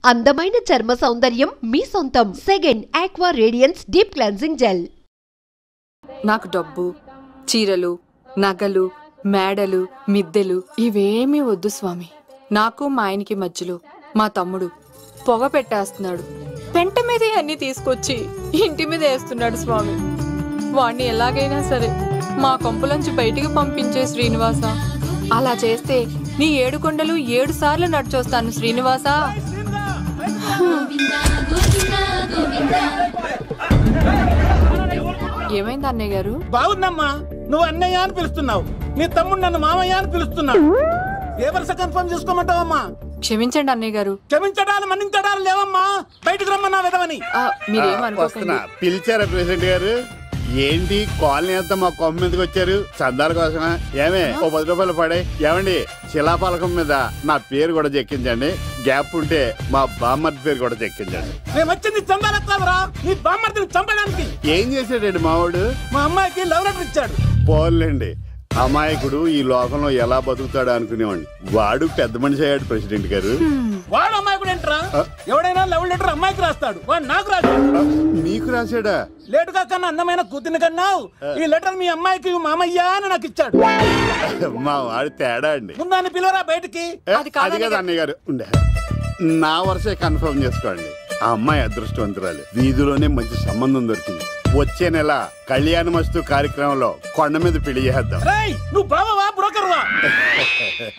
అందమైన చర్మ సౌందర్యం మీ సొంతం. Second aqua radiance deep cleansing gel. నాకు డబ్బు, చీరలు, నగలు, మేడలు, మిద్దెలు ఇవేమీ వద్దు స్వామి. నాకు మా ఆయనకి మధ్యలో మా తమ్ముడు పొగ పెట్టేస్తున్నాడు. పెంట మీదే అన్ని తీసుకొచ్చి ఇంటి మీద వేస్తున్నాడు స్వామి. వాణ్ణి ఎలాగైనా సరే మా కొంపులోంచి బయటికి పంపించే శ్రీనివాస. అలా చేస్తే నీ 7 కొండలు 7 సార్లు నడిచొస్తాను శ్రీనివాస. ఏమైంది అన్నయ్య గారు? బాగుందమ్మా, నువ్వు అన్నయ్య అని పిలుస్తున్నావు, నీ తమ్ముడు నన్ను మామయ్య అని పిలుస్తున్నాడు. ఏ వరుస కన్ఫర్మ్ చేసుకోమంటావమ్మా? క్షమించండి అన్నయ్య గారు. క్షమించడాలు మన్నించడాలు లేవమ్మా, బయటకు రమ్మన్నా విధవని. మీరేమనుకోకండి. పిలిచారా ప్రెసిడెంట్ గారు? ఏంటి కాలనీ అంతా మా కొమ్మ మీదకి వచ్చారు? చందాల కోసమా? ఏమే ఓ 10 రూపాయలు పడే. ఏమండి శిలాపాలకం మీద నా పేరు కూడా చెక్కించండి. గ్యాప్ ఉంటే మా బామ్మర్ది పేరు కూడా చెక్కించండి. మేము వచ్చింది చందాలకు కాదురా, నీ బామ్మర్దిని చంపడానికి. ఏం చేశాడండి మావాడు? మా అమ్మాయికి లవ్ లెటర్ ఇచ్చాడు. పోలేండి, అమాయకుడు ఈ లోకంలో ఎలా బతుకుతాడు అనుకునేవాడిని. వాడు పెద్ద మనిషి అయ్యాడు ప్రెసిడెంట్ గారు. వాడు అమ్మాయికుడు ఏంట్రా? ఎవడైనా లవ్ లెటర్ అమ్మాయికి రాస్తాడు, వాడు నాకు రాశాడు. నీకు రాశాడా? లేటుగా కన్నా అందమైన కూతుర్ని కన్నావు, ఈ లెటర్ మీ అమ్మాయికి మామయ్య అని నాకు ఇచ్చాడు. మా వాడు తేడా అండి. ముందాన్ని పిలవరా బయటికి. అది కదా అన్నయ్య గారు. ఉండే నా వరుసే కన్ఫర్మ్ చేసుకోండి. ఆ అమ్మాయి అదృష్టవంతురాలు. వీధిలోనే మంచి సంబంధం దొరికింది. వచ్చే నెల కళ్యాణమస్తు కార్యక్రమంలో కొండ మీద పెళ్లి చేద్దాం. నువ్వు బావవా బ్రోకర్వా?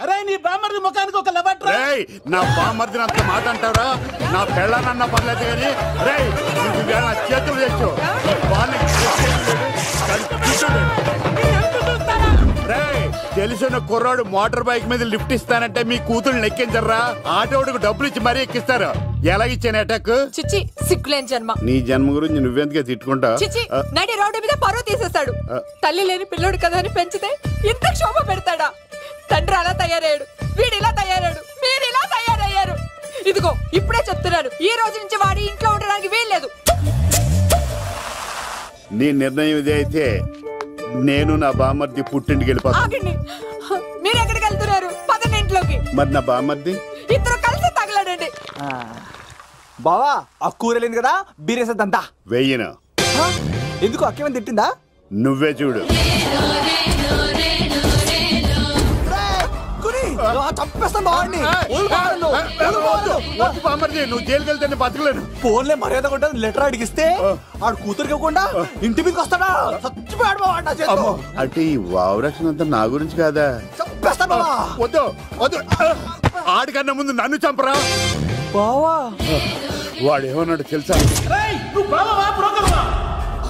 అరే నీ బామ్మర్ది ముఖానికి ఒక లెటర్. నా బామ్మర్దిని అంత మాట అంటారా? నా పెళ్ళనన్న పర్లేదు కానీ నా చేతులు తెచ్చు. తెలిసిన కుర్రాడు మోటార్ బైక్ మీద లిఫ్ట్ ఇస్తానంటే మీ కూతురు ఎక్కించరా? ఆటోడికి డబ్బులు ఇచ్చి మరీ ఎక్కిస్తారు. ఎలాగిచ్చాను అటాక్? చిచ్చి సిగ్గులేని జన్మ. నీ జన్మ గురించి నువ్వెందుకే తిట్టుకుంటా? చిచ్చి నడి రోడ్డు మీద పరువు తీసేస్తాడు. తల్లి లేని పిల్లోడు కదా అని పెంచితే ఇంత క్షోభ పెడతాడా? తండ్రి అలా తయారయ్యాడు, వీడు ఇలా తయారయ్యాడు, మీరు ఇలా తయారయ్యారు. ఇదిగో ఇప్పుడే చెప్తున్నాను, ఈ రోజు నుంచి వాడి ఇంట్లో ఉండడానికి వీల్లేదు. నీ నిర్ణయం ఇదే అయితే నేను నా బామ్మర్ది పుట్టింటికి వెళ్ళిపోతాను. మీరు ఎక్కడికి వెళ్తున్నారు? పదండి ఇంట్లోకి. మరి నా బామ్మర్ది? ఇద్దరు కలిసి తగలడండి. బావా ఆ కూరలేదు కదా, బీరేసద్దంతా వెయ్యను. ఎందుకు అక్కేమని తిట్టిందా? నువ్వే చూడు. నువ్వు జైలుకి వెళ్తే బతకలేను. ఫోన్లే మర్యాద కూడా లెటర్ అడిగిస్తే ఆడు కూతురికి ఇవ్వకుండా ఇంటి మీదకి వస్తాడా? అంటే ఈ వావరక్షణ అంతా నా గురించి కాదా? వద్దు వద్దు, ఆడికన్నా ముందు నన్ను చంపరా. వాడు ఏమన్నాడు తెలుసా?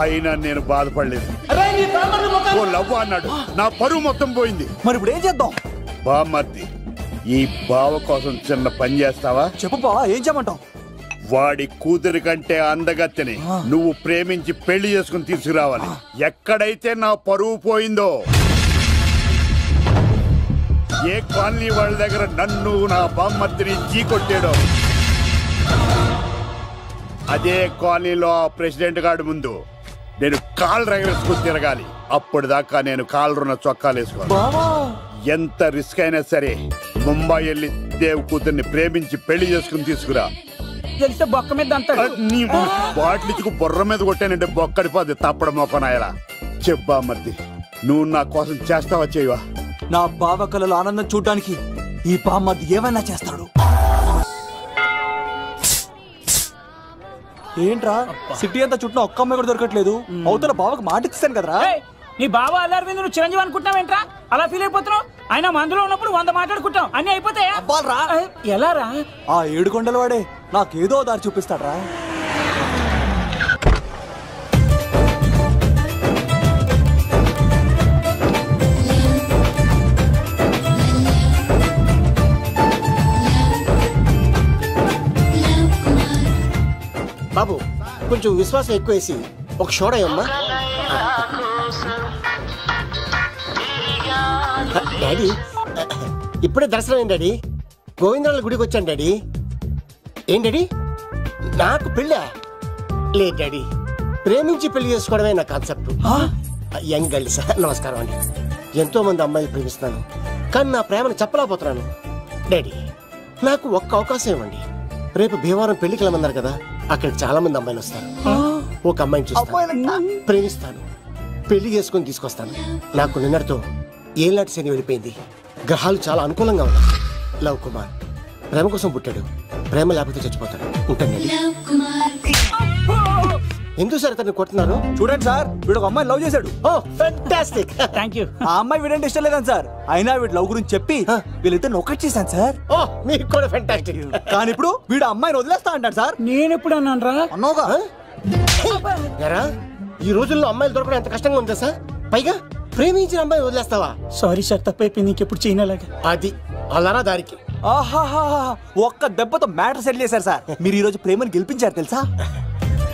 అయినా నేను బాధపడలేదు. లవ్ అన్నాడు, నా పరువు మొత్తం పోయింది. మరి ఇప్పుడు ఏం చేద్దాం? బామ్మర్ది, ఈ బావ కోసం చిన్న పని చేస్తావా? చెప్పు బావా, ఏం చేయమంటావు? వాడి కూతురి కంటే అందగత్తెని నువ్వు ప్రేమించి పెళ్లి చేసుకుని తీసుకురావాలి. ఎక్కడైతే నా పరువు పోయిందో, ఏ కాలనీ వాళ్ళ దగ్గర నన్ను నా బామ్మర్దిని చీకొట్టాడో, అదే కాలనీలో ఆ ప్రెసిడెంట్ గారి ముందు నేను కాళ్ళు రగరేసుకుని తిరగాలి. అప్పటిదాకా నేను కాళ్ళరున్న చొక్కాలు వేసుకోవాలి. ఎంత రిస్క్ అయినా సరే ముంబై వెళ్ళి దేవ్ కూతుర్ని ప్రేమించి పెళ్లి చేసుకుని తీసుకురా. బొక్క మీద బాటిలిచ్చుకు బొర్ర మీద కొట్టానంటే బొక్కడిపోద్ది తప్పడ మొక్కనాయలా. చెప్పా మర్ది, నువ్వు నా కోసం చేస్తావా చేయవా? నా బావ కళలో ఆనందం చూడడానికి ఈ బామ్మర్ది ఏమైనా చేస్తాడు. ఏంట్రా సిటీ అంతా చుట్టూ ఒక్క అమ్మాయి కూడా దొరకట్లేదు. అవుతున్న బావకు మాట ఇస్తాను కదరా. నీ బావ అల్లరి మీద నువ్వు చిరంజీవి అనుకుంటున్నావేంట్రా? అలా ఫీల్ అయిపోతున్నావు. ఆయన మందులో ఉన్నప్పుడు 100 మాట్లాడుకుంటాం, అన్ని అయిపోతాయా? ఎలా రా? ఆ 7 కొండల వాడే నాకేదో దారి చూపిస్తాడ్రా. బాబు కొంచెం విశ్వాసం ఎక్కువేసి ఒక షోడయమ్మా. డాడీ ఇప్పుడే దర్శనం అయింది డాడీ. గోవిందరాల గుడికి వచ్చాను డాడీ. ఏం డాడీ నాకు పెళ్ళా? లేదు డాడీ, ప్రేమించి పెళ్లి చేసుకోవడమే నా కాన్సెప్ట్. యంగ్ గర్ల్స్ నమస్కారం అండి. ఎంతో మంది అమ్మాయిలు ప్రేమిస్తున్నాను, కానీ నా ప్రేమను చెప్పలేకపోతున్నాను. డాడీ నాకు ఒక్క అవకాశం ఇవ్వండి. రేపు భీమవరం పెళ్లికి వెళ్ళమన్నారు కదా, అక్కడికి చాలా మంది అమ్మాయిలు వస్తారు. ఒక అమ్మాయిని చూస్తాను, ప్రేమిస్తాను, పెళ్లి చేసుకుని తీసుకొస్తాను. నాకు నిన్నటితో ఏలాంటి శని వెళ్ళిపోయింది. గ్రహాలు చాలా అనుకూలంగా ఉన్నాయి. లవ్ కుమార్ ప్రేమ కోసం పుట్టాడు, ప్రేమ లేకపోతే చచ్చిపోతాడు. ఉంటాను. ఎందుకు సార్ అతన్ని కొడుతున్నారు? చూడండి సార్, వీడు ఒక అమ్మాయి లవ్ చేశాడు. Oh fantastic. Thank you. ఆ అమ్మాయి వీడంటే ఇష్టం లేదని సార్, అయినా వీడు లవ్ గురించి చెప్పి వీళ్ళిద్దరు ఒకటి చేశాను సార్. ఓ మీకు కూడా ఫెంటాస్టిక్. కానీ ఇప్పుడు వీడు అమ్మాయిని వదిలేస్తా అంటాడు సార్. నేను ఎప్పుడు అన్నాను రా? అన్నోగా ఎరా ఈ రోజుల్లో అమ్మాయిలు దొరకడం ఎంత కష్టంగా ఉందా సార్? పైగా ప్రేమించిన అమ్మాయి వదిలేస్తావా? సారీ సార్, తప్పైపోయింది. ఇంకెప్పుడు చేయనలాగా. అది అలారా దారికి. ఆహాహా, ఒక్క దెబ్బతో మ్యాటర్ సెటిల్ చేశారు సార్. మీరు ఈ రోజు ప్రేమను గెలిపించారు తెలుసా?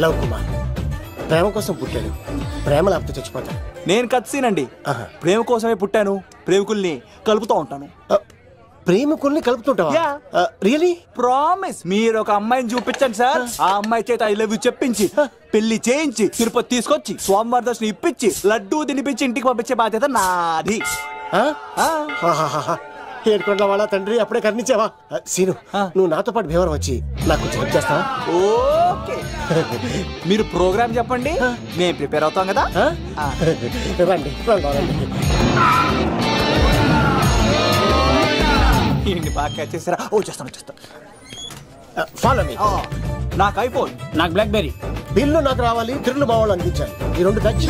లవ్ కుమార్ ప్రేమ కోసం పుట్టాడు, ప్రేమ లేకపోతే చచ్చిపోతాడు. నేను కత్సీనండి. ప్రేమ కోసమే పుట్టాను, ప్రేమికుల్ని కలుపుతూ ఉంటాను. ప్రేమికుల్ని కలుపుతుంటావా? రియలీ? ప్రామిస్. మీరు ఒక అమ్మాయిని చూపించండి సార్, ఆ అమ్మాయి చేత ఐ లవ్ యూ చెప్పించి పెళ్లి చేయించి తిరుపతి తీసుకొచ్చి స్వామివారి దర్శనం ఇప్పించి లడ్డూ తినిపించి ఇంటికి పంపించే బాధ్యత నాది. ఏడుకొండల వాళ్ళ తండ్రి అప్పుడే కర్ణించావా? సీను, నువ్వు నాతో పాటు భీమవరం వచ్చి నాకు కొంచెం హెల్ప్ చేస్తావా? ఓకే. మీరు ప్రోగ్రామ్ చెప్పండి, మేము ప్రిపేర్ అవుతాం కదా. రండి రండి. ఏంటి బాగా క్యాచ్ చేస్తారా? ఓ చేస్తాను. Follow me. నాకు ఐఫోన్, నాకు బ్లాక్ బెర్రీ. బిల్లు నాకు రావాలి, తిరులు మా వాళ్ళు అందించాలి. ఈ రెండు ఖర్చు.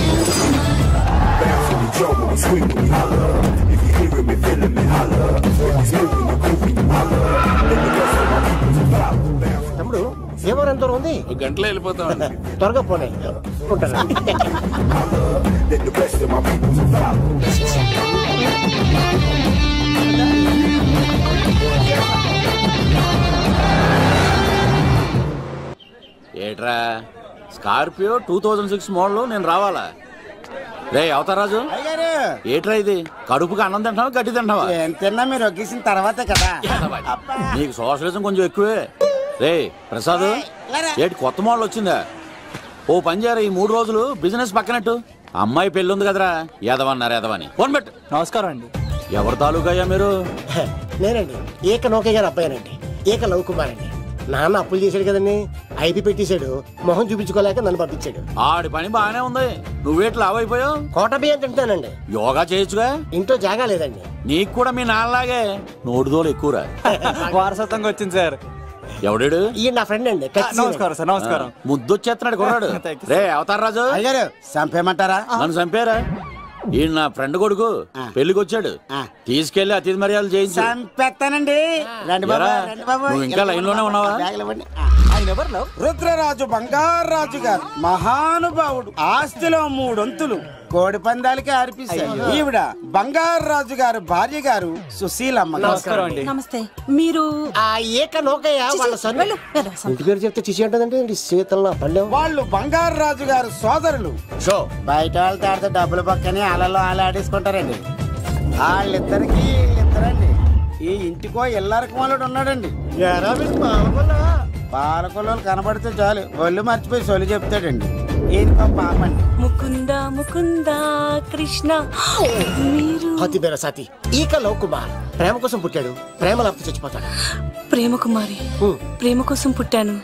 తమ్ముడు భీమవరం ఎంత దూరం ఉంది? గంటలో వెళ్ళిపోతాం. త్వరగా పోనీ. ఉంటాను. ఏట్రా స్కార్పియో 2006 మోడల్ నేను రావాలా? రే అవతారాజు, ఏట్రా ఇది? కడుపుకి అన్నం తింటావా గడ్డి తింటావా? తిన్నా మీరు ఒగ్గేసిన తర్వాతే కదా. నీకు సోషలిజం కొంచెం ఎక్కువే. రే ప్రసాద్, ఏటి కొత్త మోడల్ వచ్చిందా? ఓ పని చేయరా, ఈ 3 రోజులు బిజినెస్ పక్కనట్టు. అమ్మాయి పెళ్ళి ఉంది కదరా, ఎదవన్నారు ఎదవని. ఫోన్ పెట్టు. నమస్కారం అండి. ఎవరి తాలూకా అయ్యా మీరు? నేనండి ఏక నౌకే గారు అబ్బాయినండి, ఏక లవ్ కుమార్ అండి. నాన్న అప్పులు చేశాడు కదండి, ఐపీ పెట్టేశాడు, మొహం చూపించుకోలేక నన్ను పంపించాడు. ఆడి పని బాగానే ఉంది, నువ్వేట్లు లావైపోయావు? కోట బియ్యం తింటానండి. యోగా చేయొచ్చుగా? ఇంట్లో జాగా లేదండి. నీకు కూడా మీ నాన్నలాగే నోడుదోలు ఎక్కువరా. వారసత్వంగా వచ్చింది సార్. ఎవడాడు? ఈయన నా ఫ్రెండ్ అండి. నమస్కారం సార్. నమస్కారం. ముద్దొచ్చేస్తున్నాడు కొన్నాడు. రే అవతార్ రాజు, అయ్యారు చంపేయమంటారా? నన్ను చంపారా? ఈయన నా ఫ్రెండ్ కొడుకు పెళ్లికి వచ్చాడు, తీసుకెళ్లి అతిథి మర్యాదలు చేయించు. చంపేస్తానండి. రండి బాబు, రండి బాబు. నువ్వు ఇంకా లైన్ లోనే ఉన్నావా? రుద్రరాజు బంగారాజు గారు మహానుభావుడు, ఆస్తిలో 3 వంతులు కోడి పందాలకి అర్పిస్తారు. ఈవిడ బంగారాజు గారు భార్య గారు సుశీలమ్మ. నమస్కారం అండి. నమస్తే. మీరు ఆ ఏక నౌకయ్య వాళ్ళ సన్. ఇంటి పేరు చెప్తే చిసి అంటదంటే శీతల పల్లె. వాళ్ళు బంగారాజు గారు సోదరులు. బయట వాళ్ళతో ఆడితే డబ్బులు పక్కనే అలలో అలా ఆడేసుకుంటారండి. వాళ్ళిద్దరికి వీళ్ళిద్దరండి. ఈ ఇంటికో ఇల్లరకం వాళ్ళడు ఉన్నాడండి. పాలకొల్లు కనబడితే చాలు ఒళ్ళు మర్చిపోయి సొలి చెప్తాడండి. పాపండి. ముకుంద ముకుంద కృష్ణ. మీరు అతి బేర సాతి ఈక లవ్ కుమార్ ప్రేమ కోసం పుట్టాడు, ప్రేమ లేకపోతే చచ్చిపోతాడు. ప్రేమ కుమారి, ప్రేమ కోసం పుట్టాను,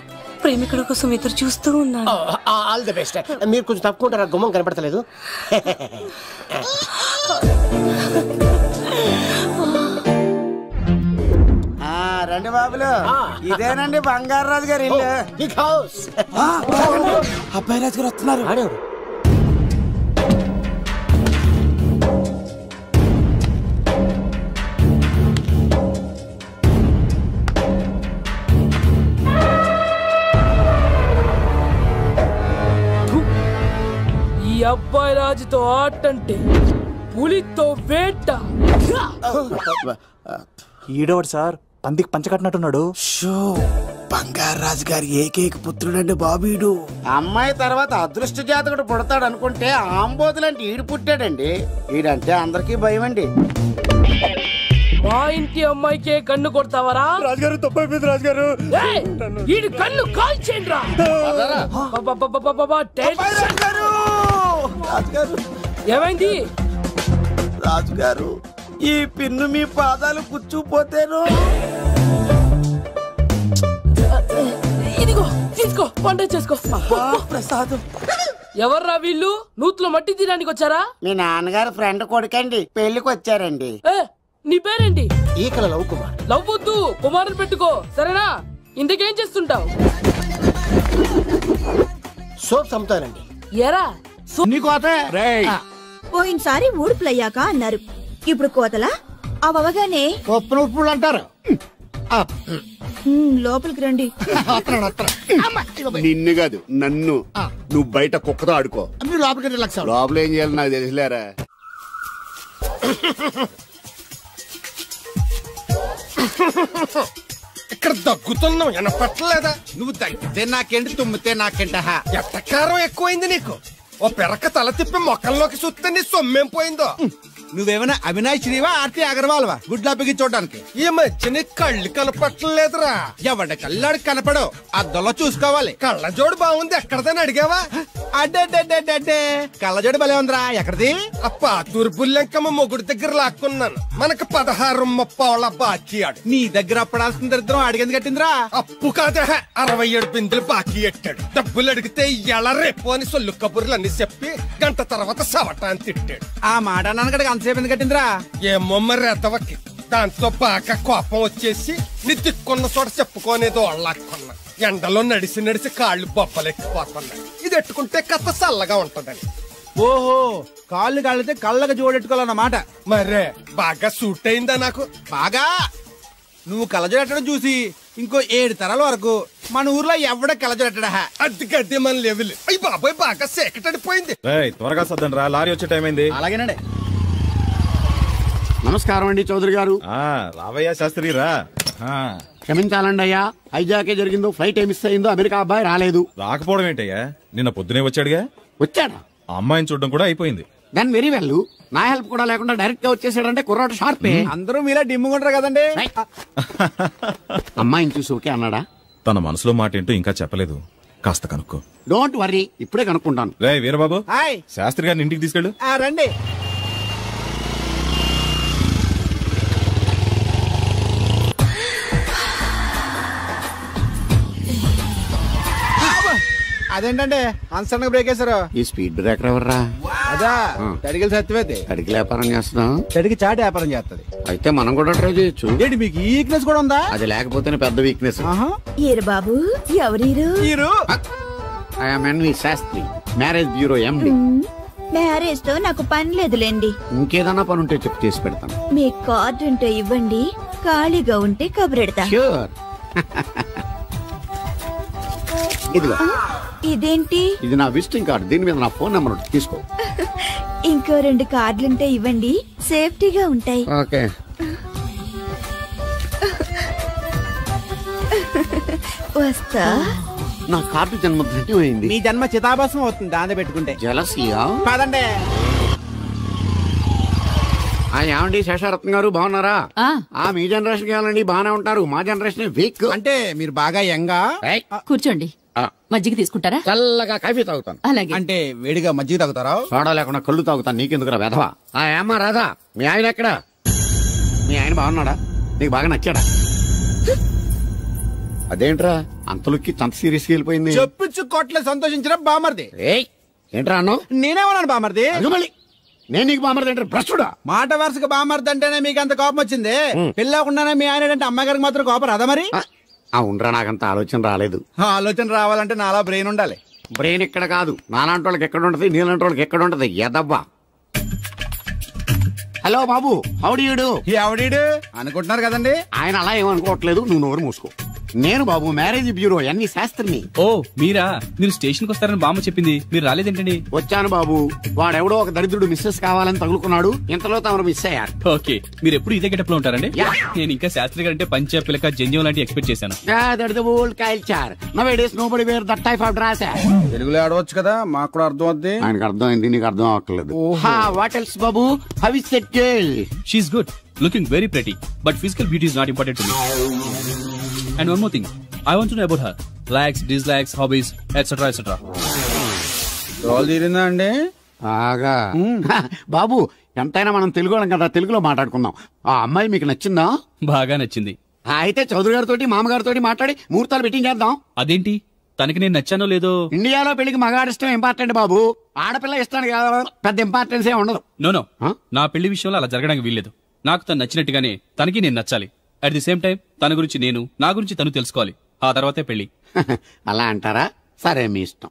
ప్రేమికుడు కోసం ఎదురు చూస్తూ ఉన్నాను. All the best. మీరు కొంచెం తప్పుకుంటారా? గుమ్మం కనపడతలేదు. రండి బాబులు, ఇదేనండి బంగారాజు గారి ఇల్లు. అబ్బాయి రాజు గారు వస్తున్నారు. ఈ అబ్బాయి రాజుతో ఆటంటే పులితో వేట. ఈడోడు సార్, పందికి పంచ కట్టినట్టున్నాడు. బంగారాజు గారి ఏకైక పుత్రుడండి బాబీడు. అమ్మాయి తర్వాత అదృష్ట జాతకుడు పుడతాడు అనుకుంటే ఆంబోతులంటే ఈడు పుట్టాడండి. ఈడంటే అందరికీ భయం అండి. మా ఇంటి అమ్మాయికే కన్ను కొడతావరా? రాజుగారు తప్పైపోయింది రాజుగారు. ఈడు కన్ను కాల్చేయండి రా. ఏమైంది రాజుగారు? ఈ పిన్ను మీ పాదాలు కూర్చుపోతేను. ఇదిగో తీసుకో వంట చేసుకో. ప్రసాదం. ఎవర్రా వీళ్ళు? నూతులో మట్టి తీయడానికి వచ్చారా? మీ నాన్నగారు ఫ్రెండ్ కొడుకండి, పెళ్లికి వచ్చారండి. నీ పేరేంటి? ఈకల లవ్ కుమార్. లవ్ వద్దు, కుమారుని పెట్టుకో సరేనా? ఇంతకేం చేస్తుంటావు? సోప్స్ అమ్ముతానండి. ఎరా పోయినసారి ఊడుపులయ్యాక అన్నారు, ఇప్పుడు కోతలా? అవగానే ఉప్పులు అంటారు. లోపలికి రండి. నిన్ను కాదు నన్ను. నువ్వు బయట కుక్కతో ఆడుకో. మీరు లోపలికి లక్ష. లోపల ఏం చేయాలి నాకు తెలిసిలేరా. ఇక్కడ దగ్గుతున్నావు వినపట్టలేదా? నువ్వు తగ్గితే నాకేంటి, తుమ్మితే నాకేంట. ఎట్టకారం ఎక్కువైంది నీకు. ఓ పెరక తల తిప్పి మొక్కల్లోకి చూస్తే నీ సొమ్మేం పోయిందో. నువ్వేమైనా అవినాష్ శ్రీవా, ఆర్తి అగర్వాల్వా గుడ్లా బిగి చూడడానికి? ఈ మధ్య నీ కళ్ళు కనపట్టలేదురా. ఎవడి కళ్ళాడు కనపడవు, అద్దంలో చూసుకోవాలి. కళ్ళజోడు బాగుంది, ఎక్కడదని అడిగావా? అడ్డే కళ్ళజోడు భలే ఉందిరా. ఎక్కడిది? అప్ప తూర్పుల్లెంకమ్మ మొగుడి దగ్గర లాక్కున్నాను. మనకు 16 బాకీ ఆడు. నీ దగ్గర అప్పడాల్సిన దరిద్రం అడిగింది కట్టిందిరా. అప్పు కాదే, 67 బిందులు బాకీ ఎట్టాడు. డబ్బులు అడిగితే ఎలా రేపు అని సొల్లు కబుర్లు అన్ని చెప్పి గంట తర్వాత సవటాన్ని తిట్టాడు. ఆ మాట నాన్నగడికి అంతసేపు ఎందుకు కట్టిందిరా? ఏమో మరి ఎదవకి. దాంతో బాగా కోపం వచ్చేసి నీ దిక్కున్న చోట చెప్పుకోనేదో వాళ్ళకున్నా. ఎండలో నడిసి నడిసి కాళ్ళు బొప్పలెక్కిపోతున్నాయి. ఇది ఎట్టుకుంటే కథ చల్లగా ఉంటదని. ఓహో, కాళ్ళు కాళ్ళైతే కళ్ళగా జోడెట్టుకోవాలన్నమాట. మరే బాగా సూట్ అయిందా నాకు? బాగా. నువ్వు కళ్ళజోడెట్టడం చూసి ఇంకో 7 తరాల వరకు మన ఊర్లో ఎవడ కళ్ళజోడెట్టడా? అది గడ్డి మన లెవెల్. అయ్యి బాబాయ్ బాగా సేకటడిపోయింది. త్వరగా సర్దండి రా, లారీ వచ్చే టైం అయింది. అలాగేనండి. నమస్కారం అండి చౌదరి గారు. రావయ్యా శాస్త్రి రా. క్షమించాలండి అయ్యా, హైజాకే జరిగిందో, ఫ్లైట్ ఏమి మిస్ అయిందో, అమెరికా అబ్బాయి రాలేదు. రాకపోవడం ఏంటయ్యా, నిన్న పొద్దునే వచ్చాడుగా. వచ్చాడా? అమ్మాయిని చూడడం కూడా అయిపోయింది. దాని వెరీ వెల్. నా హెల్ప్ కూడా లేకుండా డైరెక్ట్ గా వచ్చేసాడంటే కుర్రాడు షార్పే. అందరూ మీలా డిమ్ముకుంటారు కదండి. అమ్మాయిని చూసి ఓకే అన్నాడా? తన మనసులో మాట ఏంటో ఇంకా చెప్పలేదు, కాస్త కనుక్కో. డోంట్ వర్రీ, ఇప్పుడే కనుక్కుంటాను. రే వీరబాబు, శాస్త్రి గారిని ఇంటికి తీసుకెళ్ళు. రండి. అదేంటంటే అన్సడన్ బ్రేక్ వేశారు. ఈ స్పీడ్ బ్రేకర్ ఎవర్రా? అదా తడికి సత్యవేతి. తడికి వ్యాపారం చేస్తున్నాం, తడికి చాటి వ్యాపారం చేస్తుంది. అయితే మనం కూడా ట్రై చేయొచ్చు. ఏంటి మీకు ఈ వీక్నెస్ కూడా ఉందా? అది లేకపోతేనే పెద్ద వీక్నెస్. ఏరు బాబు, ఎవరు? I'm N V Sastri, marriage bureau MD. Marriage తో నాకు పని లేదులేండి. ఇంకేదన్నా పని ఉంటే చెప్పు, చేసి పెడతాను. మీ కార్డు ఉంటే ఇవ్వండి, ఖాళీగా ఉంటే కబురెడతా. ష్యూర్. ఇదిగో. ఇదేంటి? ఇది నా విజిటింగ్ కార్డు, దీని మీద నా ఫోన్ నెంబర్ తీసుకో. ఇంకో 2 కార్డులుంటే ఇవ్వండి, సేఫ్టీగా ఉంటాయి. ఓకే. వస్తా. నా కార్డు జన్మ ధన్యం అయింది. మీ జన్మ చితాభాసం అవుతుంది దాన్ని పెట్టుకుంటే. జలసియా? కాదండి. ఏమండి శేషారత్న గారు, బాగున్నారా? మీ జనరేషన్ కావాలండి, బాగానే ఉంటారు. మా జనరేషన్ వీక్. అంటే మీరు బాగా యంగా. కూర్చోండి, మజ్జిగ తీసుకుంటారా? చల్లగా కాఫీ తాగుతాను. అలాగే. అంటే వేడిగా మజ్జిగ తాగుతారా? సోడా లేకుండా కళ్ళు తాగుతాను. నీకెందుకురా వెధవా? ఏమ్మా రాధా, మీ ఆయన ఎక్కడా? మీ ఆయన బాగున్నాడా? నీకు బాగా నచ్చాడా? అదేంట్రా అంతలోకి అంత సీరియస్ వెళ్ళిపోయింది? చెప్పించు కొట్లే సంతోషించిన బామర్ది. ఏంట్రా అన్నావు? నేనేమన్నాను బామర్ది? నేను నీకు బామర్ది అంటే భ్రష్టుడా? మాట వరుసగా బామర్ది అంటేనే మీకు అంత కోపం వచ్చింది. పెళ్ళకుండానే మీ ఆయన అంటే అమ్మాయి గారికి మాత్రం కోపం రాదా మరి? ఉండరా, నాకంత ఆలోచన రాలేదు. ఆలోచన రావాలంటే నాలా బ్రెయిన్ ఉండాలి. బ్రెయిన్ ఇక్కడ కాదు, నాలాంటి వాళ్ళకి ఎక్కడ ఉంటది, నీలాంటి వాళ్ళకి ఎక్కడ ఉంటది. ఎదవ్వా. హలో బాబు, హౌడీడు. ఎవడీడు అనుకుంటున్నారు కదండి. ఆయన అలా ఏమనుకోవట్లేదు, నువ్వు నోరు మూసుకో. నేను బాబు మ్యారేజ్ బ్యూరో ఎన్ని శాస్త్రిని. ఓ మీరా? మీరు స్టేషన్ కి వస్తారని బామ్మ చెప్పింది, మీరు రాలేదేంటండి? వచ్చాను బాబు, వాడెవడో ఒక దరిద్రుడు మిస్సెస్ కావాలని తగులుకున్నాడు, ఇంతలో తమరు మిస్ అయ్యారు. ఓకే, మీరు ఎప్పుడు ఇదే గెటప్ లో ఉంటారండి? నేను ఇంకా శాస్త్రి గారు అంటే పంచ పిలక జంజం లాంటి ఎక్స్పెక్ట్ చేశాను. తెలుగులో ఆడవచ్చు కదా, మాకు కూడా అర్థం అవుద్ది. ఆయనకు అర్థమైంది, నీకు అర్థం అవ్వట్లేదు. What else Babu? How is that girl? She is good, looking very pretty, but physical beauty is not important to me. And one more thing, I want to know about her likes, dislikes, hobbies, etc. etc. Role తీరిందా అండి? బాగా. బాబు ఎంతైనా మనం తెలుగు వాళ్ళం కదా, తెలుగులో మాట్లాడుకుందాం. ఆ అమ్మాయి మీకు నచ్చిందా? బాగా నచ్చింది. అయితే చౌదరి గారితో మామగారితో మాట్లాడి ముహూర్తాలు పెట్టింగ్ చేద్దాం. అదేంటి తనకి నేను నచ్చానో లేదో? ఇండియాలో పెళ్లికి మగాడిష్టం ఇంపార్టెంట్ బాబు, ఆడపిల్ల ఇష్టానికి పెద్ద ఇంపార్టెన్స్ ఏ ఉండదు. నో నా పెళ్లి విషయంలో అలా జరగడానికి వీల్లేదు. నాకు తను నచ్చినట్టుగానే తనకి నేను నచ్చాలి. అట్ ది సేమ్ టైం తన గురించి నేను, నా గురించి తను తెలుసుకోవాలి. ఆ తర్వాతే పెళ్లి. అలా అంటారా? సరే మీ ఇష్టం.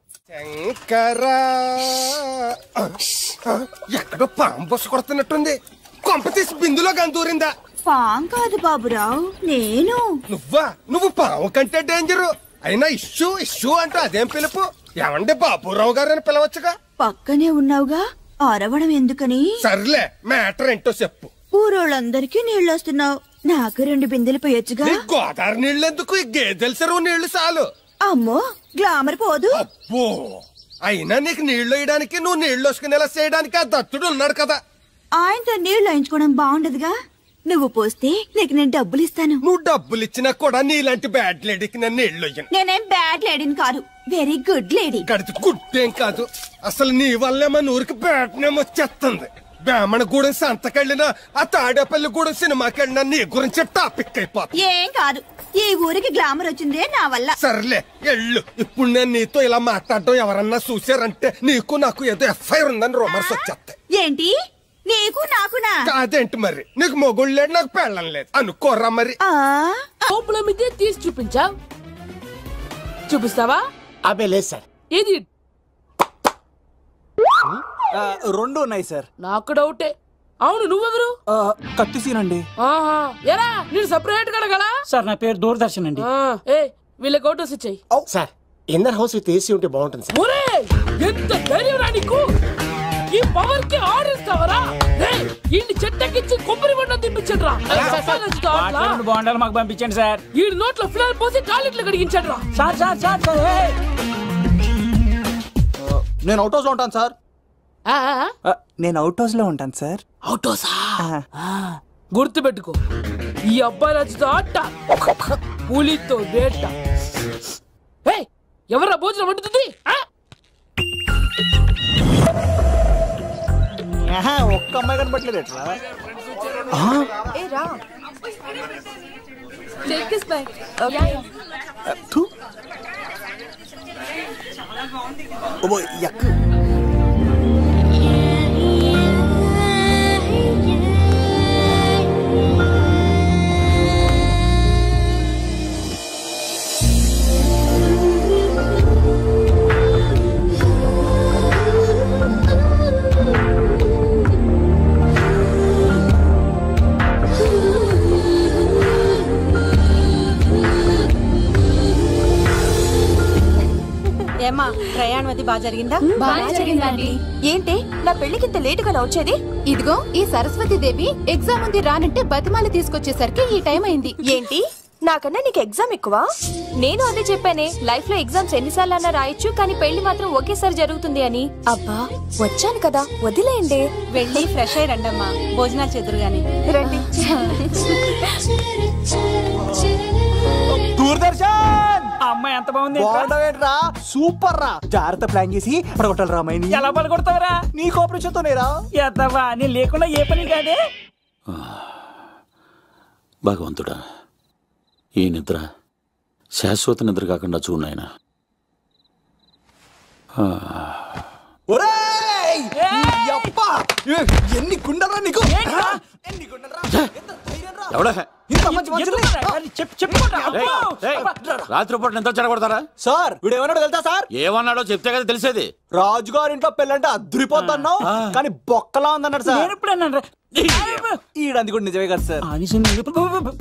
ఎక్కడో పాము బొస్సు కొడుతున్నట్టుంది. కొంప తీసి బిందులో గందూరిందా? పాం కాదు బాబురావు, నేను. నువ్వు పాము కంటే డేంజరు. అయినా ఇష్యూ అంటూ అదేం పిలుపు? ఏమండి బాబురావు గారు అని పిలవచ్చుగా. పక్కనే ఉన్నావుగా, అరవడం ఎందుకని? సర్లే, మ్యాటర్ ఏంటో చెప్పు. ఊరోళ్ళందరికీ నీళ్ళు వస్తున్నావు, నాకు 2 బిందెలు పోయొచ్చుగా. గోదావరి నీళ్ళు ఎందుకు? ఈ గేదెల చెరువు నీళ్లు చాలు. అమ్మో, గ్లామర్ పోదు. అబ్బో, అయినా నీకు నీళ్లు వేయడానికి, నువ్వు నీళ్లు వసుకునేలా చేయడానికి ఆ దత్తుడు ఉన్నాడు కదా. ఆయనతో నీళ్లు వేయించుకోవడం బాగుండదుగా. నువ్వు పోస్తే నీకు నేను డబ్బులు ఇస్తాను. నువ్వు డబ్బులు ఇచ్చినా కూడా నీలాంటి బ్యాడ్ లేడీకి నేను నీళ్లు ఇయ్యను. నేనేం బ్యాడ్ లేడీని కాదు, వెరీ గుడ్ లేడీ. గడిచి గుడ్డేం కాదు, అసలు నీ వల్లే మన ఊరికి బ్యాడ్ నేమ్ వచ్చేస్తుంది. బ్రాహ్మణగూడెం సంతకెళ్ళినా, ఆ తాడేపల్లిగూడెం సినిమాకెళ్ళినా నీ గురించి టాపిక్ అయిపోతుంది. ఏం కాదు, ఈ ఊరికి గ్లామర్ వచ్చిందే నా వల్ల. సర్లే ఎళ్ళు. ఇప్పుడు నేను నీతో ఇలా మాట్లాడడం ఎవరన్నా చూసారంటే నీకు నాకు ఏదో ఎఫ్ఐఆర్ ఉందని రూమర్స్ వచ్చేస్తాయి. ఏంటి? నీకు నాకునా? కాదేంటి మరి? నీకు మొగుళ్ళు లేడు, నాకు పెళ్ళం లేదు అనుకోరా మరి. లోపల మీదే తీసి చూపించా. చూపిస్తావా? అబ్బే లేదు సార్. ఏది? 2 ఉన్నాయి సార్. నాకు డౌటే. అవును, నువ్వెవరు? కత్తిసీనండి. ఎరా నేను సపరేట్ కడగలా? సార్ నా పేరు దూరదర్శన్ అండి. వీళ్ళ ఫోటోస్ ఇచ్చాయి. Sir inner house with AC ఉంటే బాగుంటుంది సార్. ఎంత ధైర్యం రా నీకు! ఈ పవర్ కి ఆర్డర్ ఇస్తావరా? ఈ చెట్టకిచ్చి కొబ్బరి బండ తినిపించండి రా. బాండాలు మాకు పంపించండి సార్. ఈ నోట్లో ఫినాల్ పోసి టాయిలెట్లు కడిగించండి రా. సార్ నేను అవుట్ హౌస్ లో ఉంటాను సార్. నేను అవుట్ హౌస్ లో ఉంటాను సార్. అవుట్ హౌసా? గుర్తు పెట్టుకో, ఈ అబ్బాయి రాజుతో ఆట, పులితో వేట. ఎవరా భోజనం వండుతుంది? ఒక్క అమ్మాయి కనబట్టలేదు ఎట్లా? ఏమ్మా, ప్రయాణం అది బాగా జరిగిందా? బాగా జరిగిందండి. ఏంటి నా పెళ్లికి ఇంత లేటుగా వచ్చేది? ఇదిగో ఈ సరస్వతి దేవి ఎగ్జామ్ ఉంది రానంటే బతిమాల తీసుకొచ్చేసరికి ఈ టైం అయింది. ఏంటి, నాకన్నా నీకు ఎగ్జామ్ ఎక్కువ? నేను అదే చెప్పానే, లైఫ్ లో ఎగ్జామ్స్ ఎన్నిసార్లు అన్నా రాయొచ్చు, కానీ పెళ్లి మాత్రం ఒకేసారి జరుగుతుంది అని. అబ్బా, వచ్చాను కదా, వదిలేయండి. వెళ్ళి ఫ్రెష్ అయ్యి రండమ్మా, భోజనాలు చెదురు గాని. రండి. దూరదర్శన్ అమ్మాయి ఎంత బాగుంది. బాగుండవేట్రా? సూపర్ రా. జాగ్రత్త ప్లాన్ చేసి పడగొట్టాలి రామాయణి. ఎలా పడగొడతావరా? నీ కోఆపరేషన్ తోనేరా. ఎద్దవా, నీ లేకుండా ఏ పని కాదే. భగవంతుడా, ఈ నిద్ర శాశ్వత నిద్ర కాకుండా చూడాయన. ఎన్ని గుండెలరా నీకు? రాత్రిపూట ఎంత చెడగొడతారా సార్? వీడు ఏమన్నాడో తెలుసా సార్? ఏమన్నాడో చెప్తే కదా తెలిసేది. రాజుగారింట్లో పెళ్ళంటే అద్దరిపోతున్నావు, కానీ బొక్కలా ఉందన్నాడు సార్. ఈడంది కూడా నిజమే కదా సార్.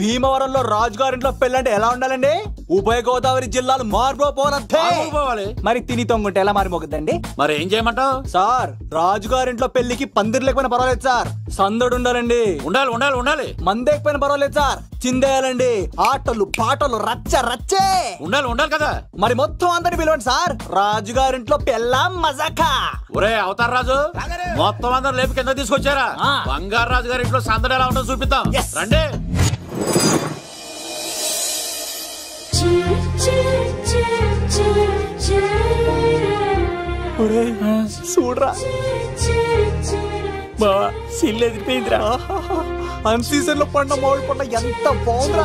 భీమవరంలో రాజుగారింట్లో పెళ్ళంటే ఎలా ఉండాలండి? ఉభయ గోదావరి జిల్లాలు మారిపోవాలి. మరి తిని తొంగుంటే ఎలా మారిపోతుందండి? మరి ఏం చేయమంటావు సార్? రాజుగారింట్లో పెళ్లికి పందిరి లేకపోయినా పర్వాలేదు సార్, సందడు ఉండాలండి. ఉండాలి ఉండాలి ఉండాలి. మందేకపోయినా పర్వాలేదు సార్, చిందేయాలండి. ఆటలు పాటలు రచ్చ రచ్చే ఉండాలి ఉండాలి కదా. మరి మొత్తం అందరిని పిలవండి సార్, రాజుగారింట్లో పెళ్ళాం మజాకా. ఒరే అవతార్ రాజు, మొత్తం అందరు లేపి కింద తీసుకొచ్చారా? బంగారు రాజు గారి ఇంట్లో సందడి ఎలా ఉంటుందో చూపిద్దాం రండి. చూడరా బావా, సిల్లు ఎదిరిపోయిందిరా. అన్ సీజన్ లో పండిన మామిడి పంట ఎంత బాగుందిరా.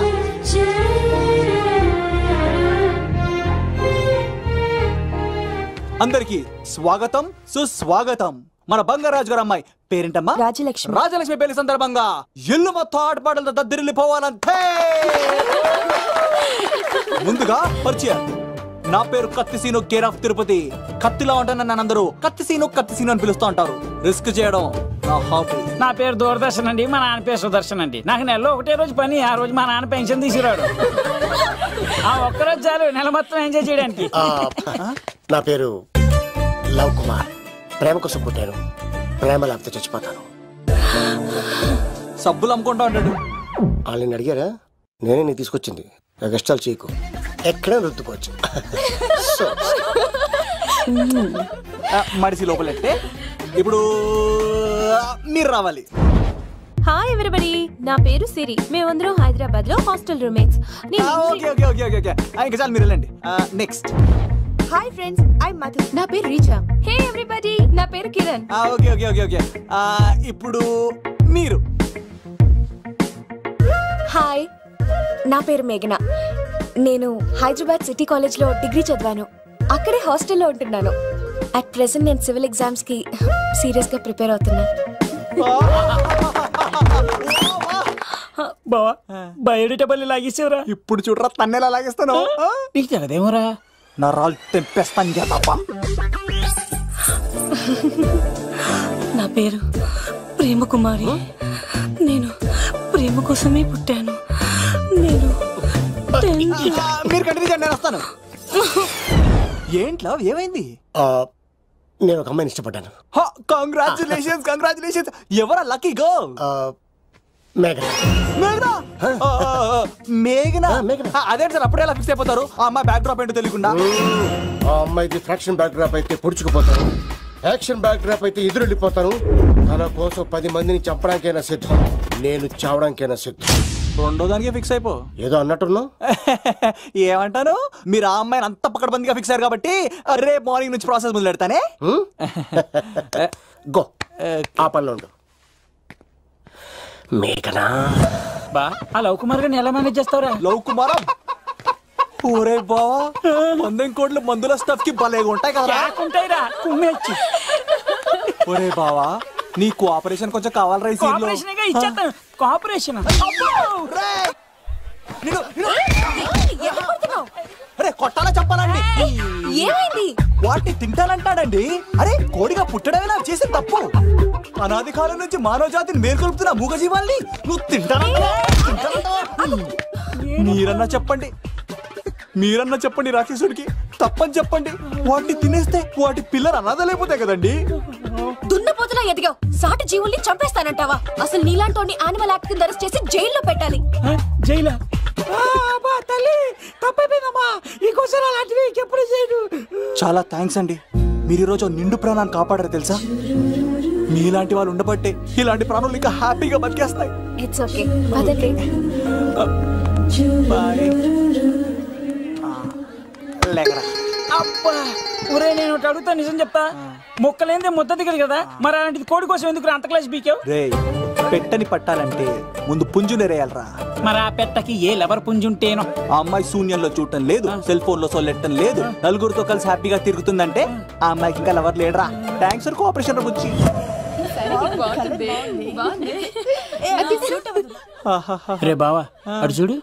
అందరికి స్వాగతం సుస్వాగతం. మన బంగారాజు గారు అమ్మాయి పేరేంటమ్మా? రాజలక్ష్మి. రాజలక్ష్మి పెళ్లి సందర్భంగా ఇల్లు మొత్తం ఆటపాటలతో దద్దరిల్లిపోవాలంటే ముందుగా పరిచయం. నా పేరు కత్తిసీను, కేర్ ఆఫ్ తిరుపతి. కత్తిలా ఉంటాను నన్ను అందరూ కత్తిసీను అని పిలుస్తూ ఉంటారు. రిస్క్ చేయడం నా హాబీ. నా పేరు దూరదర్శన్ అండి, మా నాన్న పేరు సుదర్శన్ అండి. నాకు నెలలో ఒకటే రోజు పని, ఆ రోజు మా నాన్న పెన్షన్ తీసుకురాడు. ఆ ఒక్కరోజు చాలు నెల మొత్తం ఎంజాయ్ చేయడానికి. నా పేరు లవ్ కుమార్. ప్రేమ కోసం పుట్టాను, ప్రేమ లేకపోతే చచ్చిపోతాను. సబ్బులు అమ్ముకుంటా ఉంటాడు. వాళ్ళని అడిగారా? నేనే నీకు తీసుకొచ్చింది. కష్టాలు చేయకు, ఎక్కడ రుద్దుకోవచ్చు. మడిసి లోపలెట్టే ఇప్పుడు మీరు రావాలి. హాయ్ ఎవ్రీబడి, నా పేరు సిరి. మేమందరం హైదరాబాద్ లో హాస్టల్ రూమ్మేట్స్. ఇంకా చాలు, మీరు వెళ్ళండి. Next. Hi friends, I Madhu. నా పేరు రీచా. హే ఎవ్రీబడి, నా పేరు కిరణ్. ఓకే. ఇప్పుడు మీరు. హాయ్, నా పేరు మేఘన. నేను హైదరాబాద్ సిటీ కాలేజ్ లో డిగ్రీ చదివాను. అక్కడే హాస్టల్లో ఉంటున్నాను. అట్ ప్రెసెంట్ నేను సివిల్ ఎగ్జామ్స్ కి సీరియస్ గా ప్రిపేర్ అవుతున్నాను. బావా బయోడేటా లాగేసేవరా? ఇప్పుడు చూడరా తన్నేలా లాగేస్తాను. నీకు తెగదేమోరా? నా రాళ్ళు తెంపేస్తాను తప్ప. నా పేరు ప్రేమ కుమారి. నేను ప్రేమ కోసమే పుట్టాను. నేను మీరు కంటిన్యూ చేయండి, నేను వస్తాను. ఏంట్లో ఏమైంది? నేను ఒక అమ్మాయిని ఇష్టపడ్డాను. కంగ్రాచులేషన్స్. ఎవరా లక్కీ గర్ల్? మేఘనా. అదే సార్, అప్పుడే ఎలా ఫిక్స్ అయిపోతారు? ఆ అమ్మాయి బ్యాక్ డ్రాప్ ఏంటో తెలియకుండా. ఆ అమ్మాయిది ఫ్రాక్షన్ బ్యాక్ డ్రాప్ అయితే పొడుచుకుపోతాను, యాక్షన్ బ్యాక్ డ్రాప్ అయితే ఎదురెళ్ళిపోతాను. తన కోసం 10 మందిని చంపడానికైనా సిద్ధం, నేను చావడానికైనా సిద్ధం. రెండో దానికి ఫిక్స్ అయిపో. ఏదో అన్నట్టున్నావు. ఏమంటాను? మీరు ఆ అమ్మాయిని అంత పక్కడబందిగా ఫిక్స్ అయ్యారు కాబట్టి రేపు మార్నింగ్ నుంచి ప్రాసెస్ మొదలు పెడతానే. గో, ఆ పనిలో ఉండు. మేఘనా. బా, ఆ లవ్ కుమార్ గారిని ఎలా మేనేజ్ చేస్తావురా? లవ్ కుమారా? ఒరే బావా, మందెం కోట్లు మందుల స్టఫ్ కి భలేగా ఉంటాయి కదా. ఉంటాయిరా, కుమ్మేచ్చి. ఒరే బావా, నీ కోఆపరేషన్ కొంచెం కావాలరా ఈ సీన్ లో. ఇచ్చేస్తాను. కోఆపరేషన్? అరే కొట్టాలా చెప్పాలండి? ఏమైంది? వాటిని తింటానంటాడండి. అరే కోడిగా పుట్టడమే నాకు చేసిన తప్పు. అనాది కాలం నుంచి మానవ జాతిని మేల్కొల్పుతున్న మూగజీవాల్ని నువ్వు తింటానంటావా? మీరన్నా చెప్పండి రాక్షసుడికి. తప్పని చెప్పండి. వాటిని తినేస్తే వాటి పిల్లలు అనాథలైపోతాయి కదండి. దున్నపోతులా ఎదిగావు, సాటి జీవుల్ని చంపేస్తానంటావా? అసలు నీలాంటి యానిమల్ యాక్ట్ కింద అరెస్ట్ చేసి జైల్లో పెట్టాలి. జైలా? చాలా థ్యాంక్స్ అండి. మీరు ఈరోజు నిండు ప్రాణాన్ని కాపాడారు తెలుసా? మీలాంటి వాళ్ళు ఉండబట్టే ఇలాంటి ప్రాణులు ఇంకా హ్యాపీగా బతికేస్తాయి. ఇట్స్ ఓకే, పదండి. అబ్బా, ఒరే నేను అడుగుతా, నిజం చెప్తా. మొక్కలేందే ముద్ద దిగదు కదా, మరి అలాంటిది కోడి కోసం ఎందుకు అంత క్లాస్ బీకావు? రే, పెట్టని పట్టాలంటే ముందు పుంజు నెరేయాలరా. మరి ఆ పెట్టకి ఏ లవర్ పుంజుంటేనో. ఆ అమ్మాయి శూన్యంలో చూడటం లేదు, సెల్ ఫోన్ లో సొల్లెట్టడం లేదు, నలుగురితో కలిసి హ్యాపీగా తిరుగుతుందంటే ఆ అమ్మాయికి ఇంకా లవర్ లేడరా. థ్యాంక్స్ ఫర్ కోఆపరేషన్ గురించి. రే బావా, అడు చూడు.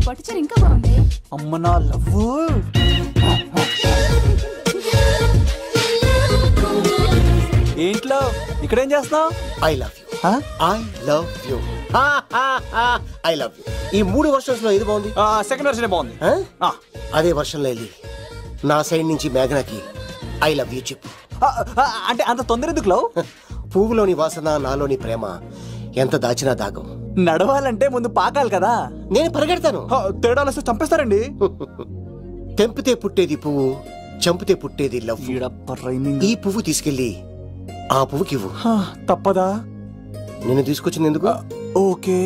పట్టుచీర ఇంకా బాగుంది. అమ్మ నా లవ్. ఏంట్లో ఇక్కడేం చేస్తున్నావు? I love you. I love you. I love you. ఈ 3 వర్షన్స్ లో ఏది బాగుంది? సెకండ్ వర్షన్ బాగుంది. అదే వర్షంలో వెళ్ళి నా సైడ్ నుంచి మేఘనాకి ఐ లవ్ యూ చెప్పు. అంటే అంత తొందర ఎందుకు లవ్? పువ్వులోని వాసన, నాలోని ప్రేమ ఎంత దాచినా దాగం. నడవాలంటే ముందు పాకాలి కదా. నేను పరిగెడతాను. తేడాలు వస్తే చంపేస్తారండి. తెంపితే పుట్టేది పువ్వు, చంపితే పుట్టేది లవ్. ఈ పువ్వు తీసుకెళ్ళి ఆ పువ్వుకి ఇవ్వు. తప్పదా? నేను తీసుకొచ్చింది ఎందుకు? ఓకే.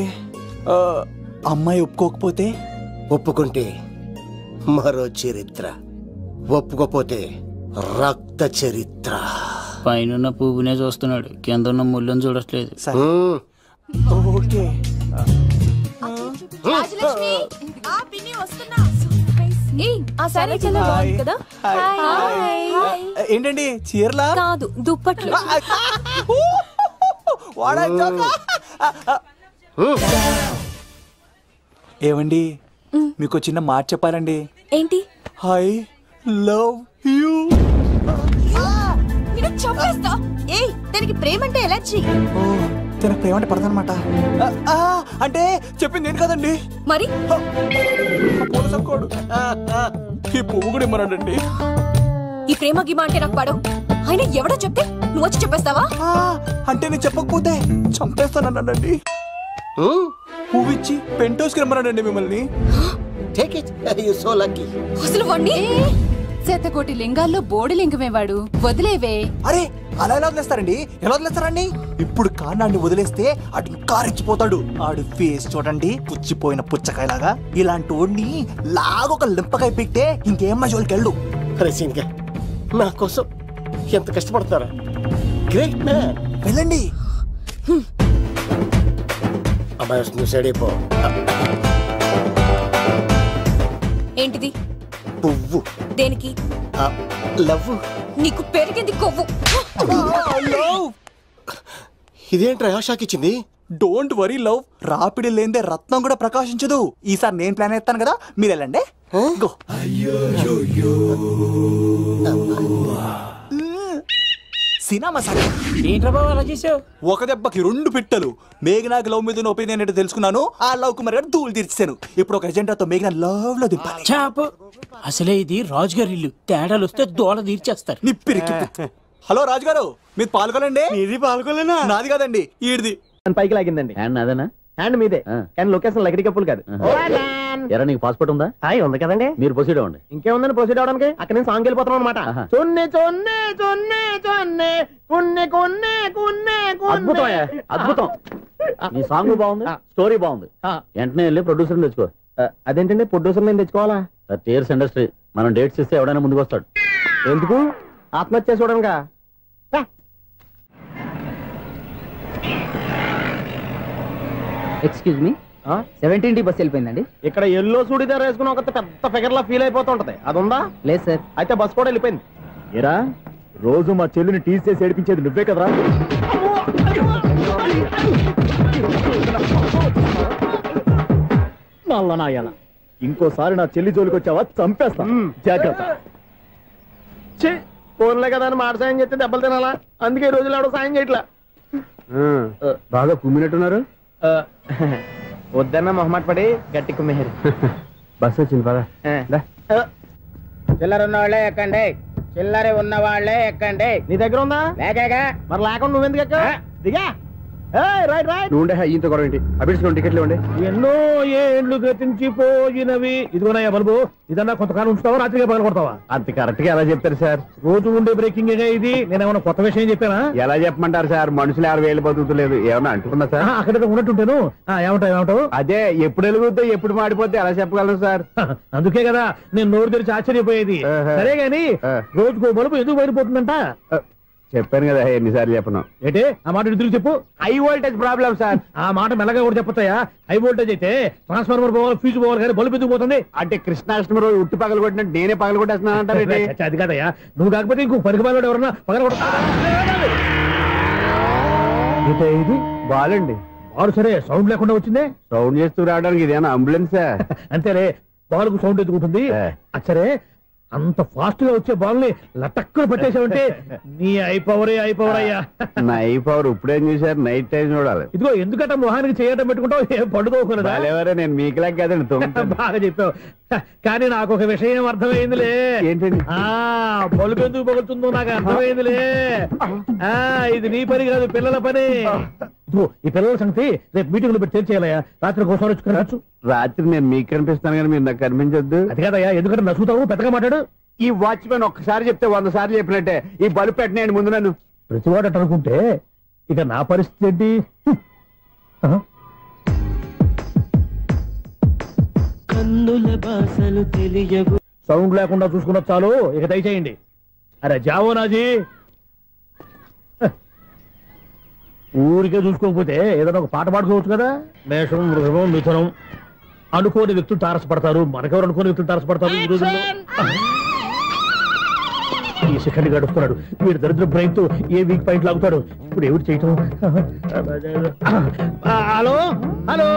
అమ్మాయి ఒప్పుకోకపోతే? ఒప్పుకుంటే మరో చరిత్ర, ఒప్పుకోపోతే రక్త చరిత్ర. పైన పువ్వునే చూస్తున్నాడు, కింద ఉన్న ముళ్ళని చూడట్లేదు. ఓకే. ఏంటండి చీరలా కాదు, దుప్పట్లు. ఏమండి మీకు చిన్న మాట చెప్పాలండి. ఏంటి? I love you. దానికి ప్రేమ అంటే ఎలర్జీ. తనకు ప్రేమ అంటే పడదనమాట. అంటే చెప్పింది ఏంటి కదండి. మరి ఈ పువ్వు కూడా ఇమ్మనండి. ఈ ప్రేమ గిమ అంటే నాకు పడవు. అయినా ఎవడో చెప్తే నువ్వు వచ్చి చెప్పేస్తావా? అంటే నేను చెప్పకపోతే చంపేస్తానండి. పువ్విచ్చి పెంటోస్కి రమ్మనండి మిమ్మల్ని. అసలు వాణ్ణి శతకోటి లింగాల్లో బోడి లింగమేవాడు, వదిలేవే. అరే అలా ఎలా వదిలేస్తారండి? ఎలా వదిలేస్తారండి? ఇప్పుడు కాన్నాడిని వదిలేస్తే అటు ఇంకా రెచ్చిపోతాడు. ఆడు ఫేస్ చూడండి, పుచ్చిపోయిన పుచ్చకాయలాగా. ఇలాంటి వాడిని లాగొక లింపకాయ పెట్టే ఇంకేం మజోలికి వెళ్ళు. నా కోసం ఎంత కష్టపడతారా? Great man. వెళ్ళండి. అమ్మాయి వస్తుంది, సైడ్ అయిపో. ఏంటిది? పువ్వు. దేనికి? లవ్. నీకు పెరిగింది కొవ్వు. ఇదేంట్రా షాక్ ఇచ్చింది? డోంట్ వరీ లవ్, రాపిడి లేదే రత్నం కూడా ప్రకాశించదు. ఈసారి నేను ప్లాన్ ఎత్తాను కదా, మీరు వెళ్ళండి. గో. సినిమా సార్ ఏంట్రా బాబు అలా చేసావు? ఒక దెబ్బకి 2 పిట్టలు. మేఘనాకి లవ్ మీద ఒపీనియన్ ఏంటో తెలుసుకున్నాను. ఆ లవ్ కు మరి ధూళి తీర్చాను. ఇప్పుడు ఒక ఎజెండాతో మేఘనా లవ్ లో దింపాలి. చాపు. అసలే ఇది రాజుగారి ఇల్లు, తేడాలు వస్తే దోళ తీర్చేస్తారు. నిప్పిరికి. హలో రాజుగారు, మీరు పాల్గొనండి. ఇది పాల్గొలేనా? నాది కాదండి, ఈడిది. పైకి లాగిందండి. హ్యాండ్ అదేనా? హ్యాండ్ మీదే, కానీ లొకేషన్ లగడి కప్పులు కాదు. ఎరా నీకు పాస్పోర్ట్ ఉందా? ఉంది కదండి. మీరు ప్రొసీడ్ అవ్వండి. ఇంకేముందని ప్రొసీడ్ అవడానికి? అక్కడ నేను సాంగ్ వెళ్ళిపోతాను అనమాట. అద్భుతం, అద్భుతం. నీ సాంగ్ బాగుంది, స్టోరీ బాగుంది. వెంటనే వెళ్ళి ప్రొడ్యూసర్ తెచ్చుకో. అదేంటండి ప్రొడ్యూసర్ నేను తెచ్చుకోవాలా? టీఆర్ఎస్ ఇండస్ట్రీ, మనం డేట్స్ ఇస్తే ఎవడైనా ముందుకు వస్తాడు. ఎందుకు? ఆత్మహత్య చూడనుగా. Excuse me, 17D bus వెళ్ళిపోయిందండి. ఇక్కడ ఎల్లో చూడిదార్ వేసుకుని ఒక పెద్ద ఫిగర్ లా ఫీల్ అయిపోతుంటది, అది ఉందా? లేదు సార్. అయితే బస్ కూడా వెళ్ళిపోయింది. ఏరా రోజు మా చెల్లిని టీస్ చేసి ఏడిపించేది నువ్వే కదరా? నాయన ఇంకోసారి నా చెల్లి జోలికి వచ్చావా చంపేస్తా, జాగ్రత్త. ఫోన్లే కదా అని మాట సాయం చేస్తే దెబ్బలు తినాలా? అందుకే ఈ రోజులు ఎవడో సాయం చేయట్లా. బాగా కుమ్మినట్టున్నారు. వద్దన్న మొహమాట పడి గట్టి కుమ్మేరు. బస్సు వచ్చింది పద. చిల్లర ఉన్న వాళ్ళే ఎక్కండి, చిల్లర ఉన్న వాళ్ళే ఎక్కండి. నీ దగ్గర ఉందా? లేకగా. మరి లేకుండా నువ్వెందుకు ఎక్కావు? దిగా. Right right. నువ్వుండే ఇంత గొడవ ఏంటి? అభిడ్చుకోండి, టికెట్లు ఇవ్వండి. ఎన్నో ఏండ్లు గతించిపోయినవి. ఇదిగోనయ్యా బల్బు, ఇదన్నా కొంతకాలం ఉంచుతావా, రాత్రిగా పగల కొడతావా? అంత కరెక్ట్ గా ఎలా చెప్తారు సార్? రోజు ఉండే బ్రేకింగ్ ఇది. నేనేమన్నా కొత్త విషయం చెప్పానా? ఎలా చెప్పమంటారు సార్? మనుషులు 60 ఏళ్ళు బతుకుతలేదు, ఏమన్నా అంటున్నా సార్? అక్కడ ఉన్నట్టుంటాను. ఏమంటావు? అదే ఎప్పుడు వెలుగుద్దో ఎప్పుడు మాడిపోతే ఎలా చెప్పగలరు సార్? అందుకే కదా నేను నోరు తెరిచి ఆశ్చర్యపోయేది. సరే గాని రోజుకో బల్బు ఎందుకు బయటపోతుందంట? చెప్పాను కదా ఎన్నిసార్లు చెప్పను. ఏంటి ఆ మాట ఎదురు చెప్పు. High voltage problem sir. ఆ మాట మెల్లగా కూడా చెప్పతాయా? హై వోల్టేజ్ అయితే ట్రాన్స్ఫార్మర్ పోవాలి, ఫ్యూజ్ పోవాలి, కానీ బల్బు ఎందుకు పోతుంది? అంటే కృష్ణాష్టమి రోజు ఉట్టి పగలు కొట్టినట్టు నేనే పగలు కొట్టేస్తున్నాను అంటారు. అది కాదయ్యా, నువ్వు కాకపోతే ఇంకో పనికి బాగా ఎవరన్నా పగల కొడతా. ఇది బాలండి. బాలు సరే, సౌండ్ లేకుండా వచ్చిందే. సౌండ్ చేస్తూ రావడానికి ఇదేనా అంబులెన్సా? అంతేలే, బాలుకు సౌండ్ ఎత్తుకుంటుంది. సరే, అంత ఫాస్ట్ గా వచ్చే బాల్ ని లటక్కులు పట్టేసావంటే నీ ఐపవర్ అయ్యా. నా ఐపవర్ ఇప్పుడేం చూసారు? నైట్ టైం చూడాలి. ఇదిగో ఎందుకంటే మొహానికి చేయడం పెట్టుకుంటావు, ఏం పండుకోకూడదా? నేను మీకులాగా కదండి. బాగా చెప్పావు, కానీ నాకు ఒక విషయం అర్థమైందిలే. ఏంటండి? బల్బు ఎందుకు పగులుతుందో నాకు అర్థమైందిలే. ఇది నీ పని కాదు, పిల్లల పని. ఈ పిల్లల సంగతి రేపు మీటింగ్ లో పెట్టి తెలిసేయాలయ్యా. రాత్రి కోసం వచ్చి రాత్రి నేను మీకు కనిపిస్తాను కానీ మీరు నాకు కనిపించొద్దు. అది కాదయ్యా, ఎందుకంటే నచ్చుతావు, పెద్దగా మాట్లాడు. ఈ వాచ్మెన్ ఒక్కసారి చెప్తే 100 సార్లు చెప్పినట్టే. ఈ బల్బు పెట్టినాయండి ముందు నన్ను. ప్రతివాడు అట్ట అనుకుంటే ఇక నా పరిస్థితి ఏంటి? కన్నుల భాషలు తెలియవు. సౌండ్ లేకుండా చూసుకున్న చాలు, ఇక దయచేయండి. అరే జావో నాజీ, ఊరికే చూసుకోకపోతే ఏదైనా ఒక పాట పాడుకోవచ్చు కదా. మేషం, వృషభం, మిథునం అనుకోని వ్యక్తులు తారసపడతారు. మనకెవరు అనుకోని వ్యక్తులు తారసపడతారు ఈ రోజుల్లో? ఈ సెకండ్ గడుస్తున్నాడు. వీడు దరిద్ర బ్రెయిన్ తో ఏ వీక్ పాయింట్ లాగుతాడు. ఇప్పుడు ఎవరు చేయటం? Hello hello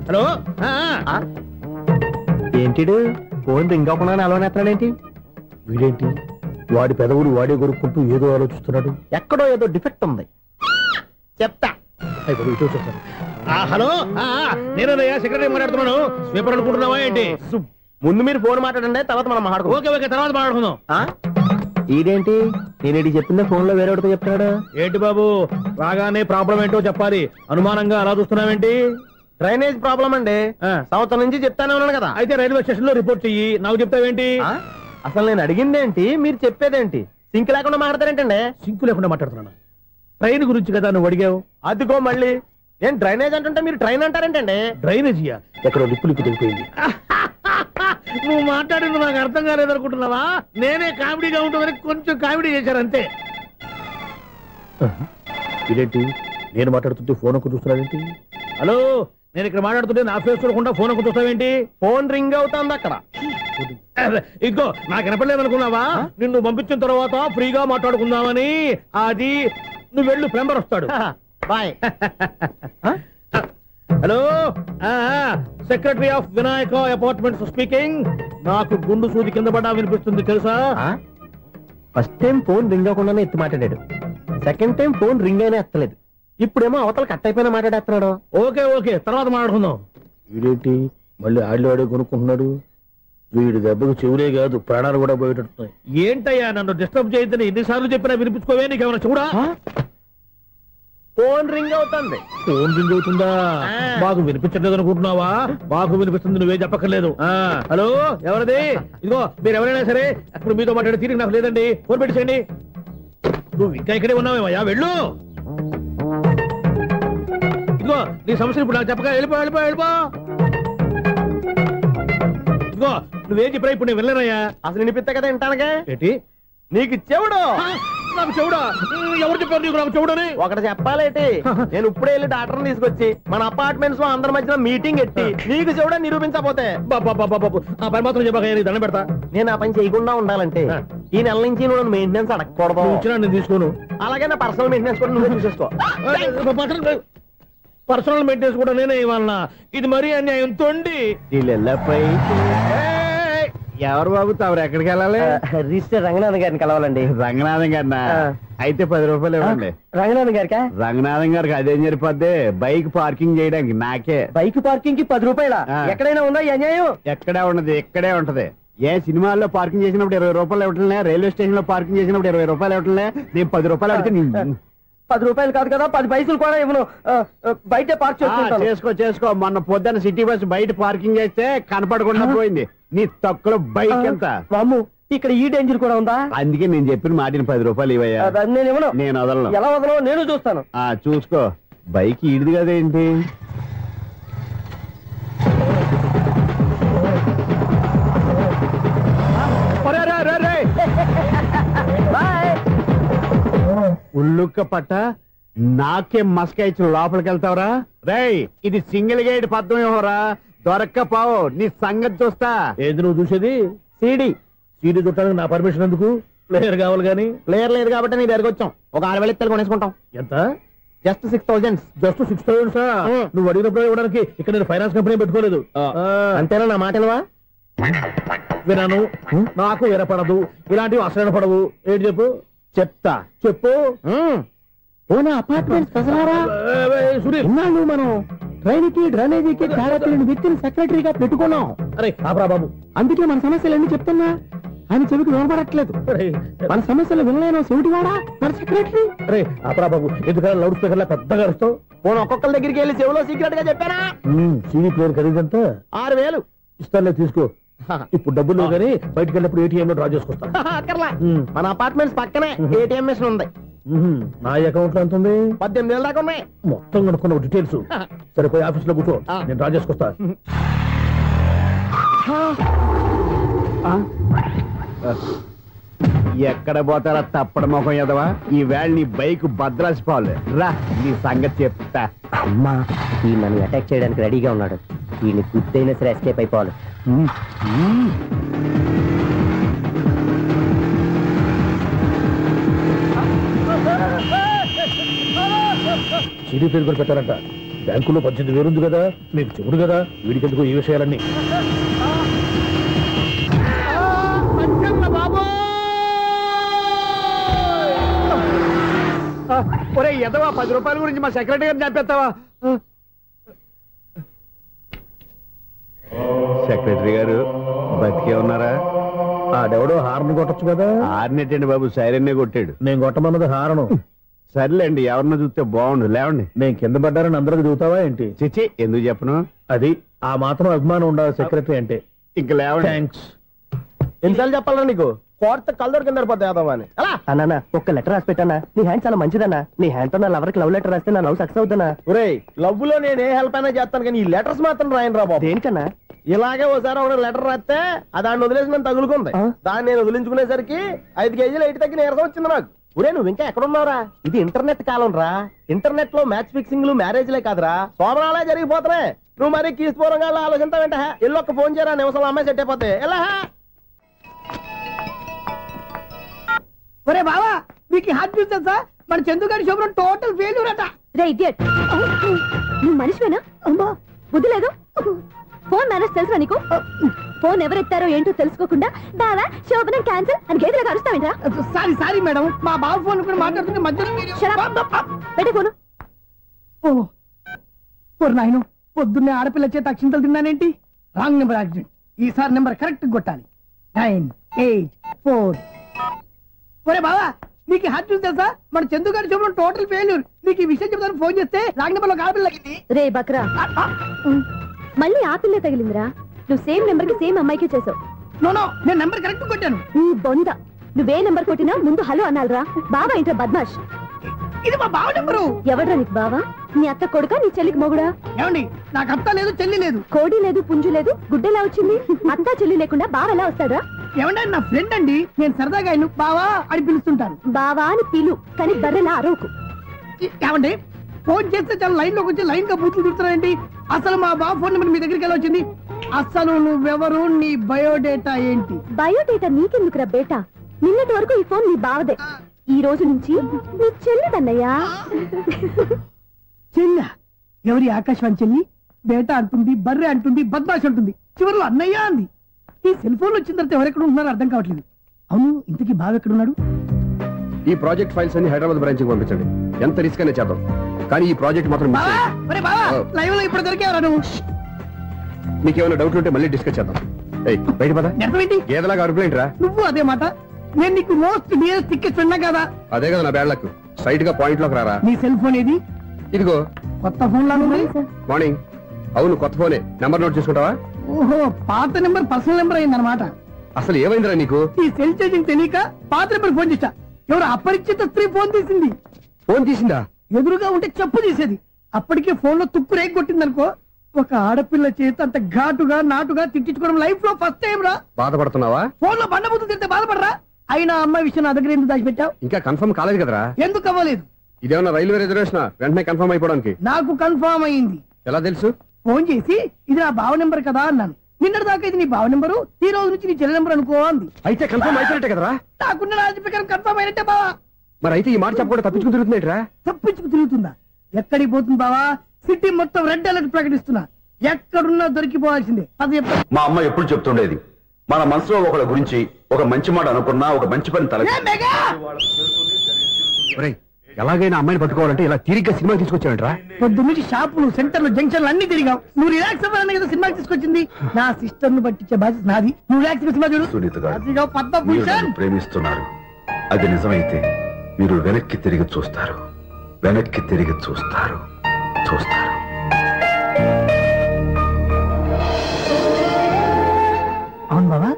hello. ఏంటిడు ఫోన్ రింగ్ అవ్వకుండా అలవనేస్తాడేంటి? వీడేంటి వాడి పెదవులు వాడే కొరుక్కుంటూ ఏదో ఆలోచిస్తున్నాడు. ఎక్కడో ఏదో డిఫెక్ట్ ఉంది. చెప్తా. ఇటు చెప్తాను. హలో, నేనయ్యా సెక్రటరీ మాట్లాడుతున్నాను. స్వీపర్ అనుకుంటున్నావా ఏంటి? ముందు మీరు ఫోన్ మాట్లాడండి, తర్వాత మనం మాట్లాడుకుందాం. ఓకే ఓకే, తర్వాత మాట్లాడుకుందాం. ఇదేంటి నేను చెప్పిందే ఫోన్ లో వేరేతో చెప్తున్నాడు ఏంటి బాబు? రాగానే ప్రాబ్లం ఏంటో చెప్పాలి. అనుమానంగా అలా చూస్తున్నావేంటి? డ్రైనేజ్ ప్రాబ్లం అండి. సంవత్సరం నుంచి చెప్తానే ఉన్నాను కదా. అయితే రైల్వే స్టేషన్ లో రిపోర్ట్ చెయ్యి. నాకు చెప్తావేంటి? అసలు నేను అడిగిందేంటి, మీరు చెప్పేదేంటి? సింక్ లేకుండా మాట్లాడతారేంటండి? సింక్ లేకుండా మాట్లాడుతున్నాను. ట్రైన్ గురించి కదా నువ్వు అడిగావు. అదిగో మళ్ళీ ఏం డ్రైనేజ్ అంటుంటే మీరు ట్రైన్ అంటారేంటండి? డ్రైనేజీయా? ఎక్కడో లిప్పు లిప్పు దిగిపోయింది. నువ్వు మాట్లాడింది నాకు అర్థం కాలేదనుకుంటున్నావా? నేనే కామెడీగా ఉంటుందని కొంచెం కామెడీ చేశారంతే. ఇదేంటి నేను మాట్లాడుతుంటే ఫోన్ ఒక్క చూస్తున్నావేంటి? హలో, నేను ఇక్కడ మాట్లాడుతుంటే నా ఫేస్ చూడకుండా ఫోన్ ఒక్క చూస్తావేంటి? ఫోన్ రింగ్ అవుతుంది అక్కడ. ఇంకో నాకు వినపడలేదు అనుకున్నావా? నిన్ను పంపించిన తర్వాత ఫ్రీగా మాట్లాడుకుందామని. అది నువ్వు వెళ్ళు, ప్లంబర్ వస్తాడు. Bye. Hello, secretary of Vinayaka apartments speaking. నాకు గుండు సూది కింద పడ్డా వినిపిస్తుంది తెలుసా? ఫస్ట్ టైం ఫోన్ రింగ్ అవ్వకుండానే ఎత్తి మాట్లాడాడు. సెకండ్ టైం ఫోన్ రింగ్ అయినా ఎత్తలేదు. ఇప్పుడేమో అవతల కట్ అయిపోయినా మాట్లాడేస్తున్నాడు. ఓకే ఓకే, తర్వాత మాట్లాడుకుందాం. వీడేంటి మళ్ళీ ఆడిలో ఆడే కొనుక్కుంటున్నాడు? వీడి దెబ్బకు చెవులే కాదు ప్రాణాలు కూడా పోయేటట్టున్నాయి. ఏంటయ్యా నన్ను డిస్టర్బ్ చేయొద్దని ఎన్నిసార్లు చెప్పినా వినిపించుకోవే? నీకేమైనా చూడా? ఫోన్ రింగ్ అవుతుంది. ఫోన్ రింగ్ అవుతుందా? మాకు వినిపించలేదు అనుకుంటున్నావా? మాకు వినిపిస్తుంది, నువ్వే చెప్పక్కర్లేదు. హలో, ఎవరిది? ఇదిగో మీరు ఎవరైనా సరే అప్పుడు మీతో మాట్లాడే తీరిక నాకు లేదండి. ఫోన్ పెట్టేసేయండి. నువ్వు ఇంకా ఇక్కడే ఉన్నావేమయ్యా? వెళ్ళు. ఇదిగో నీ సమస్యలు ఇప్పుడు నాకు చెప్పగా వెళ్ళిపో వెళ్ళిపో వెళ్ళిపో. ఇదిగో నువ్వేం చెప్పరా ఇప్పుడు నేను వెళ్ళానయ్యా. అసలు వినిపిస్తా కదా వింటానుగా. ఏంటి నీకు చెవుడు? నాకు చెవుడా? ఎవరు చెప్పారు నీకు నాకు చెవుడని? ఒకటి చెప్పాలేటి. నేను ఇప్పుడే వెళ్ళి డాక్టర్ని తీసుకొచ్చి మన అపార్ట్మెంట్స్ లో అందరి మధ్యన మీటింగ్ ఎట్టి నీకు చెవుడా నిరూపించకపోతే ఆ పని మాత్రం చెప్పక దండం పెడతా. నేను ఆ పని చేయకుండా ఉండాలంటే ఈ నెల నుంచి నువ్వు మెయింటెనెన్స్ అడగకూడదు. నేను తీసుకోను. అలాగే నా పర్సనల్ మెయింటెనెన్స్ కూడా నువ్వే చూసేసుకో. పర్సనల్ మెయింటెనెన్స్ కూడా నేనే ఇవ్వాలన్నా? ఇది మరీ అన్యాయం. తొండి ఎవరు బాబు తమరు ఎక్కడికి వెళ్ళాలి? రిజిస్టర్ రంగనాథన్ గారిని కలవాలండి. రంగనాథన్ గారినా? అయితే 10 రూపాయలు ఇవ్వండి. రంగనాథన్ గారికా? రంగనాథన్ గారికి అదేం సరిపోద్ది, బైక్ పార్కింగ్ చేయడానికి. నాకే బైక్ పార్కింగ్ కి 10 రూపాయల? ఎక్కడైనా ఉందా ఈ అన్యాయం? ఎక్కడే ఉండదు, ఇక్కడే ఉంటది. ఏ సినిమాల్లో పార్కింగ్ చేసినప్పుడు 20 రూపాయలు ఇవ్వట్లే, రైల్వే స్టేషన్ లో పార్కింగ్ చేసినప్పుడు 20 రూపాయలు ఇవ్వట్లే. నేను 10 రూపాయలు అడిగితే 10 రూపాయలు కాదు కదా, 10 పైసలు కూడా ఇవ్వను. బయట పార్క్ చేసుకో చేసుకో. మొన్న పొద్దున్న సిటీ బస్ బయట పార్కింగ్ చేస్తే కనపడకుండా పోయింది. నీ తక్కువ బైక్ ఎంత? ఇక్కడ ఈ డేంజర్ కూడా ఉందా? అందుకే నేను చెప్పిన మాటిని 10 రూపాయలు ఇవ్వయ్యా. నేను ఇవ్వను. నేను వదలను. ఎలా వదలను? నేను చూస్తాను. చూసుకో. బైక్ ఈడిది కదేంటి? ఉల్లుక్క పట్ట నాకే మస్క ఇచ్చి లోపలికి వెళ్తావరా? రేయ్, ఇది సింగిల్ గేట్ పద్మం ఇవ్వరా? దొరక్కపోవు, నీ సంగతి చూస్తా. ఏది నువ్వు చూసేది? సీడీ. సీడీ చుట్టానికి నా పర్మిషన్ ఎందుకు? ప్లేయర్ కావాలి గానీ. ప్లేయర్ లేదు కాబట్టి నీ దగ్గరకు వచ్చాం. ఒక 6,000 ఇత్తలు కొనేసుకుంటాం. ఎంత? జస్ట్ 6,000. Just 6,000 sir? నువ్వు అడిగినప్పుడు ఇవ్వడానికి ఇక్కడ నేను ఫైనాన్స్ కంపెనీ పెట్టుకోలేదు. అంతేనా? నా మాటలువా? వినను, నాకు వినపడదు. ఇలాంటివి అసలు వినపడవు. ఏంటి చెప్పు? చెప్తా. చెప్పు. మనం ట్రైన్ కి డ్రైనేజీకి తేడా తెలియని వ్యక్తిని సెక్రటరీగా పెట్టుకున్నాం. అరే ఆపరా బాబు, అందుకే మన సమస్యలన్నీ చెప్తున్నా. ఆయన చెవికి వినపడట్లేదు. మన సమస్యలు వినలేను చెవిటివాడా మన సెక్రటరీ? అరే ఆపరా బాబు, ఎందుకన్నా లౌడ్ స్పీకర్ లా పెద్దగా అరుస్తావు? ఫోన్ ఒక్కొక్కరి దగ్గరికి వెళ్ళి చెవిలో సీక్రెట్ గా చెప్పానా? సీడీ ప్లేయర్ ఖరీదంతా 6,000 ఇస్తానులే, తీసుకో. ఇప్పుడు డబ్బులు కానీ బయటకు వెళ్ళినప్పుడు ఏటీఎం లో డ్రా చేసుకొస్తా. మన అపార్ట్మెంట్స్ పక్కనే ఏటీఎం మిషన్ ఉంది. నా అకౌంట్ లో ఎంత ఉంది? 18,000 దాకా ఉన్నాయి. మొత్తం కనుక్కున్న డీటెయిల్స్. సరిపోయి ఆఫీస్ లో కూర్చో, నేను డ్రా చేసుకొస్తా. ఎక్కడ పోతారా తప్పడ మొహం ఎదవా? ఈ వేళ నీ బైక్ భద్రాసిపోవాలి. రా నీ సంగతి చెప్తా. అమ్మా ఈ నన్ను అటాక్ చేయడానికి రెడీగా ఉన్నాడు. వీళ్ళని గుద్దైనా సరే ఎస్కేప్ అయిపోవాలి. సిడీ పేరు కూడా పెట్టారంట. బ్యాంకులో 18,000 ఉంది కదా, మీకు చెవుడు కదా, వీడికెందుకు ఈ విషయాలన్నీ. ఒరే ఎదవా, 10 రూపాయల గురించి మా సెక్రటరీ గారిని చంపేస్తావా? సెక్రటరీ గారు బతికే ఉన్నారా? ఆడెవడో హార్న్ కొట్టచ్చు కదా. హార్న్ ఏంటండి బాబు, సైరన్నే కొట్టాడు. నేను కొట్టమన్నది హారను. సర్లేండి, ఎవరన్నా చూస్తే బాగుండు. లేవండి. నేను కింద పడ్డారని అందరికి చూతావా ఏంటి? చిచ్చి, ఎందుకు చెప్పను? అది ఆ మాత్రం అభిమానం ఉండాలి సెక్రటరీ అంటే. ఇంక లేవండి. థ్యాంక్స్. ఎన్నిసార్లు చెప్పాలన్నా నీకు? కోర్త కల్దోడు కింద పోతాయాదవని. అన్నా ఒక్క లెటర్ రాసి పెట్టానా? నీ హ్యాండ్ చాలా మంచిదన్నా. నీ హ్యాండ్ తో నా లవర్కి లవ్ లెటర్ రాస్తే నా లవ్ సక్సెస్ అవుతానా? ఒరే, లవ్ లో నేను ఏ హెల్ప్ అయినా చేస్తాను, కానీ ఈ లెటర్స్ మాత్రం రాయను రా బాబు. దేనికన్నా? ఇలాగే ఒకసారి ఒక లెటర్ రాస్తే దాన్ని వదిలేసి నన్ను తగులుకుంది. దాన్ని నేను వదిలించుకునేసరికి 5 కేజీలు ఎయిట్ తగ్గి నీరసం వచ్చింది నాకు. ఒరే, నువ్వు ఇంకా ఎక్కడున్నావురా? ఇది ఇంటర్నెట్ కాలం రా. ఇంటర్నెట్ లో మ్యాచ్ ఫిక్సింగ్లు మ్యారేజ్లే కాదురా, సోమరాలే జరిగిపోతున్నాయి. నువ్వు మరి కీస్పూరంగా ఆలోచించావంట. ఎల్లు ఒక్క ఫోన్ చేయరా, నిమిషంలో అమ్మాయి సెట్ అయిపోతే. ఎలా? ఒరే బావా, మీకు హార్ట్ చూస్తా సార్, మన చందుగారి శుభ్రం టోటల్ ఫెయిల్యూర్ అట. రే ఇడియట్, నువ్వు మనిషివేనా? అమ్మా బుద్ధి లేదు. ఫోన్ మేనేజ్ తెలుసా నీకు? ఫోన్ ఎవరెత్తారో ఏంటో తెలుసుకోకుండా బావా శోభనం క్యాన్సిల్ అని గేదెలకు అరుస్తావేంట్రా? సారీ మేడం, మా బావ ఫోన్ కూడా మాట్లాడుతుంటే మధ్యలో పెట్టే ఫోను. ఓ నాయను, పొద్దున్నే ఆడపిల్ల చేత అక్షింతలు తిన్నానేంటి? Wrong number accident. ఈసారి నెంబర్ కరెక్ట్ కొట్టాలి. 9, 8, 4. ఒరే బావా, నీకు హార్ట్ చూసి తెలుసా? మన చందుగారి శుభ్రం టోటల్ ఫెయిల్యూర్. నీకు ఈ విషయం చెప్తాను ఫోన్ చేస్తే రాంగ్ నెంబర్ లో ఆడపిల్ల తగ్గింది. రే బక్రా, మళ్ళీ ఆ పిల్లే తగిలిందిరా. నువ్వు సేమ్ నెంబర్ కి సేమ్ అమ్మాయికే చేసావు. నేను నెంబర్ కరెక్ట్ కొట్టాను. నీ బొంద, నువ్వే నెంబర్ కొట్టినా ముందు హలో అనాలరా. బావా ఏంట్రా బద్మాష్? ఇది మా బావ నెంబరు. ఎవడ్రా నీకు బావా? నీ అత్త కొడుక, నీ చెల్లికి మొగుడా? ఏమండి, నాకు అత్త లేదు, చెల్లి లేదు. కోడి లేదు, పుంజు లేదు, గుడ్డెలా వచ్చింది? అత్త చెల్లి లేకుండా బావ ఎలా వస్తాడా? ఏమండి, నా ఫ్రెండ్ అండి, నేను సరదాగా ఆయన బావా అని పిలుస్తుంటాను. బావా అని పిలు, కానీ బర్రెలా అరవకు. ఏమండి, ఫోన్ చేస్తే చాలా లైన్ లోకి వచ్చి లైన్ గా బూతులు తిడుతున్నాయండి. అసలు మా బావ ఫోన్ నెంబర్ మీ దగ్గరికి ఎలా వచ్చింది? అసలు నువ్వెవరు, నీ బయోడేటా ఏంటి? బయోడేటా నీకెందుకురా బేటా? నిన్నటి వరకు ఈ ఫోన్ నీ బావదే, ఈ రోజు నుంచి నీ చెల్లిదన్నయ్యా. చెల్ల ఎవరి? ఆకాశవాణి చెల్లి. బేటా అంటుంది, బర్రె అంటుంది, బద్మాష్ అంటుంది, చివరిలో అన్నయ్య అంది. ఈ సెల్ ఫోన్ వచ్చిన తర్వాత ఎవరెక్కడ ఉంటున్నారో అర్థం కావట్లేదు. అవును, ఇంతకీ బావ ఎక్కడున్నాడు? ఈ ప్రాజెక్ట్ ఫైల్స్ అన్ని హైదరాబాద్ బ్రాంచ్ కి పంపించండి. ఎంత రిస్క్ అయినా చేద్దాం, కానీ ఈ ప్రాజెక్ట్ మాత్రం లైవ్ లో ఇప్పుడు దొరికేవరా నువ్వు? నీకేమైనా డౌట్ ఉంటే మళ్ళీ డిస్కస్ చేద్దాం. బయట పద. గేదలాగా అరుపులేంట్రా? నువ్వు అదే మాట. నేను నీకు మోస్ట్ డియరెస్ట్ టికెట్ విన్నా కదా. అదే కదా నా బ్యాడ్ లక్. స్ట్రైట్ గా పాయింట్ లోకి రారా. నీ సెల్ ఫోన్ ఏది? ఇదిగో. కొత్త ఫోన్ లాగా ఉంది. మార్నింగ్. అవును, కొత్త ఫోనే. నెంబర్ నోట్ చేసుకుంటావా? ఓహో, పాత నెంబర్ పర్సనల్ నెంబర్ అయిందన్నమాట. అసలు ఏమైందిరా నీకు? ఈ సెల్ చేసింగ్ తెలియక పాత నెంబర్ ఫోన్ చేశా. ఎవరు అపరిచిత స్త్రీ ఫోన్ తీసింది. ఫోన్ తీసిందా? ఎదురుగా ఉంటే చెప్పు తీసేది. అప్పటికే ఫోన్ లో తుక్కు రేగి కొట్టిందనుకో. ఒక ఆడపిల్ల చేత అంత ఘాటుగా నాటుగా తిట్టించుకోవడం లైఫ్ లో ఫస్ట్ టైం రా. బాధపడుతున్నావా? ఫోన్ లో బండబుద్ధి తింటే బాధపడరా? అయినా అమ్మాయి విషయం నా దగ్గర ఎందుకు దాచిపెట్టావు? ఇంకా కన్ఫర్మ్ కాలేదు కదరా. ఎందుకు అవ్వలేదు? ఇదేమన్నా రైల్వే రిజర్వేషన్? వెంటనే కన్ఫర్మ్ అయిపోవడానికి. నాకు కన్ఫర్మ్ అయింది. ఎలా తెలుసు? ఫోన్ చేసి ఇది నా బావ నెంబర్ కదా అన్నాను. నిన్నటి దాకా ఇది నీ బావ నెంబరు, ఈ రోజు నుంచి నీ చెల్లి నెంబర్ అనుకో అంది. అయితే కన్ఫర్మ్ అయిపోయినట్టే కదరా? నాకున్న రాజు ప్రకారం కన్ఫర్మ్ అయినట్టే బావా. మరి అయితే ఈ మాట చెప్పకుండా తప్పించుకు తిరుగుతుందేట్రా? తప్పించుకు తిరుగుతుందా? ఎక్కడికి పోతుంది బావా? సిటీ మొత్తం రెడ్ అలర్ట్ ప్రకటిస్తున్నా. ఎక్కడున్నా దొరికిపోవాల్సిందే. అది మా అమ్మ ఎప్పుడు చెప్తుండేది, మన మనసులో ఒకళ్ళ గురించి ఒక మంచి మాట అనుకున్నా ఒక మంచి పని తల. ఎలాగైనా అమ్మాయిని పట్టుకోవాలంటే ఇలా తిరిగ్గా సినిమా తీసుకొచ్చాడంట్రా. పొద్దున్నుంచి షాపులు, సెంటర్లు, జంక్షన్లు అన్ని తిరిగావు. నువ్వు రిలాక్స్ అవ్వాలని కదా సినిమాకి తీసుకొచ్చింది. నా సిస్టర్ ను పట్టించే బాధ్యత నాది. నువ్వు రిలాక్స్ సినిమా చూడు. సునీత గారు, అదిగో పద్మభూషణ్. ప్రేమిస్తున్నారు. అది నిజమైతే మీరు వెనక్కి తిరిగి చూస్తారు, వెనక్కి తిరిగి చూస్తారు, చూస్తారు. అవును బాబా,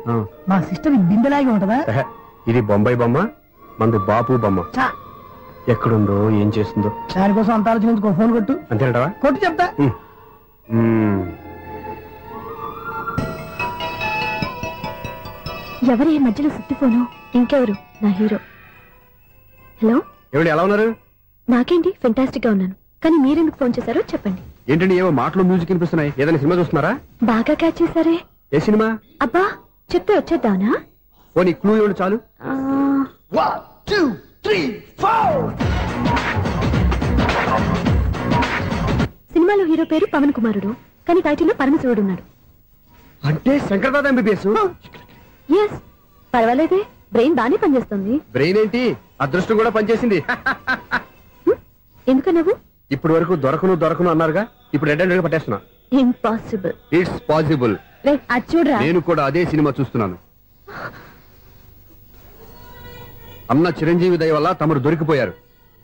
మా సిస్టర్ బిందెలాగే ఉంటదా? ఇది బొంబాయి బొమ్మ, మంది బాపు బొమ్మ. ఎక్కడుందో ఏం చేస్తుందో దానికోసం అంత ఆలోచించుకో. ఫోన్ కొట్టు. అంతేనంటావా? కొట్టు చెప్తా. ఎవరి మధ్యలో సుత్తి ఫోను? ఇంకెవరు? నా హీరో. హలో ఏమిటి ఎలా ఉన్నారు? నాకేంటి ఫెంటాస్టిక్ గా ఉన్నాను, కానీ మీరెందుకు ఫోన్ చేశారో చెప్పండి. ఏంటండి ఏవో మాటలు మ్యూజిక్ వినిపిస్తున్నాయి, ఏదైనా సినిమా చూస్తున్నారా? బాగా క్యాచ్ చేశారే. ఏ సినిమా? అబ్బా చెప్తే వచ్చేద్దానా? ఓ నీ క్లూ ఇవ్వండి చాలు. 1 2 3 4 సినిమాలో హీరో పేరు పవన్ కుమారుడు, కానీ టైటిల్లో పరమశివుడు ఉన్నాడు. అంటే శంకర్దాదా ఎంబీబీఎస్? ఎస్, పర్వాలేదే, బ్రెయిన్ బానే పనిచేస్తుంది. బ్రెయిన్ ఏంటి, అదృష్టం కూడా పనిచేసింది. ఎందుకన్నావు? ఇప్పుడు వరకు దొరకను అన్నారుగా, ఇప్పుడు రెడ్ హ్యాండెడ్ గా పట్టేస్తున్నా. ఇంపాసిబుల్. It's possible. అది చూడరా, నేను కూడా అదే సినిమా చూస్తున్నాను. అన్న చిరంజీవి దయ వల్ల తమరు దొరికిపోయారు.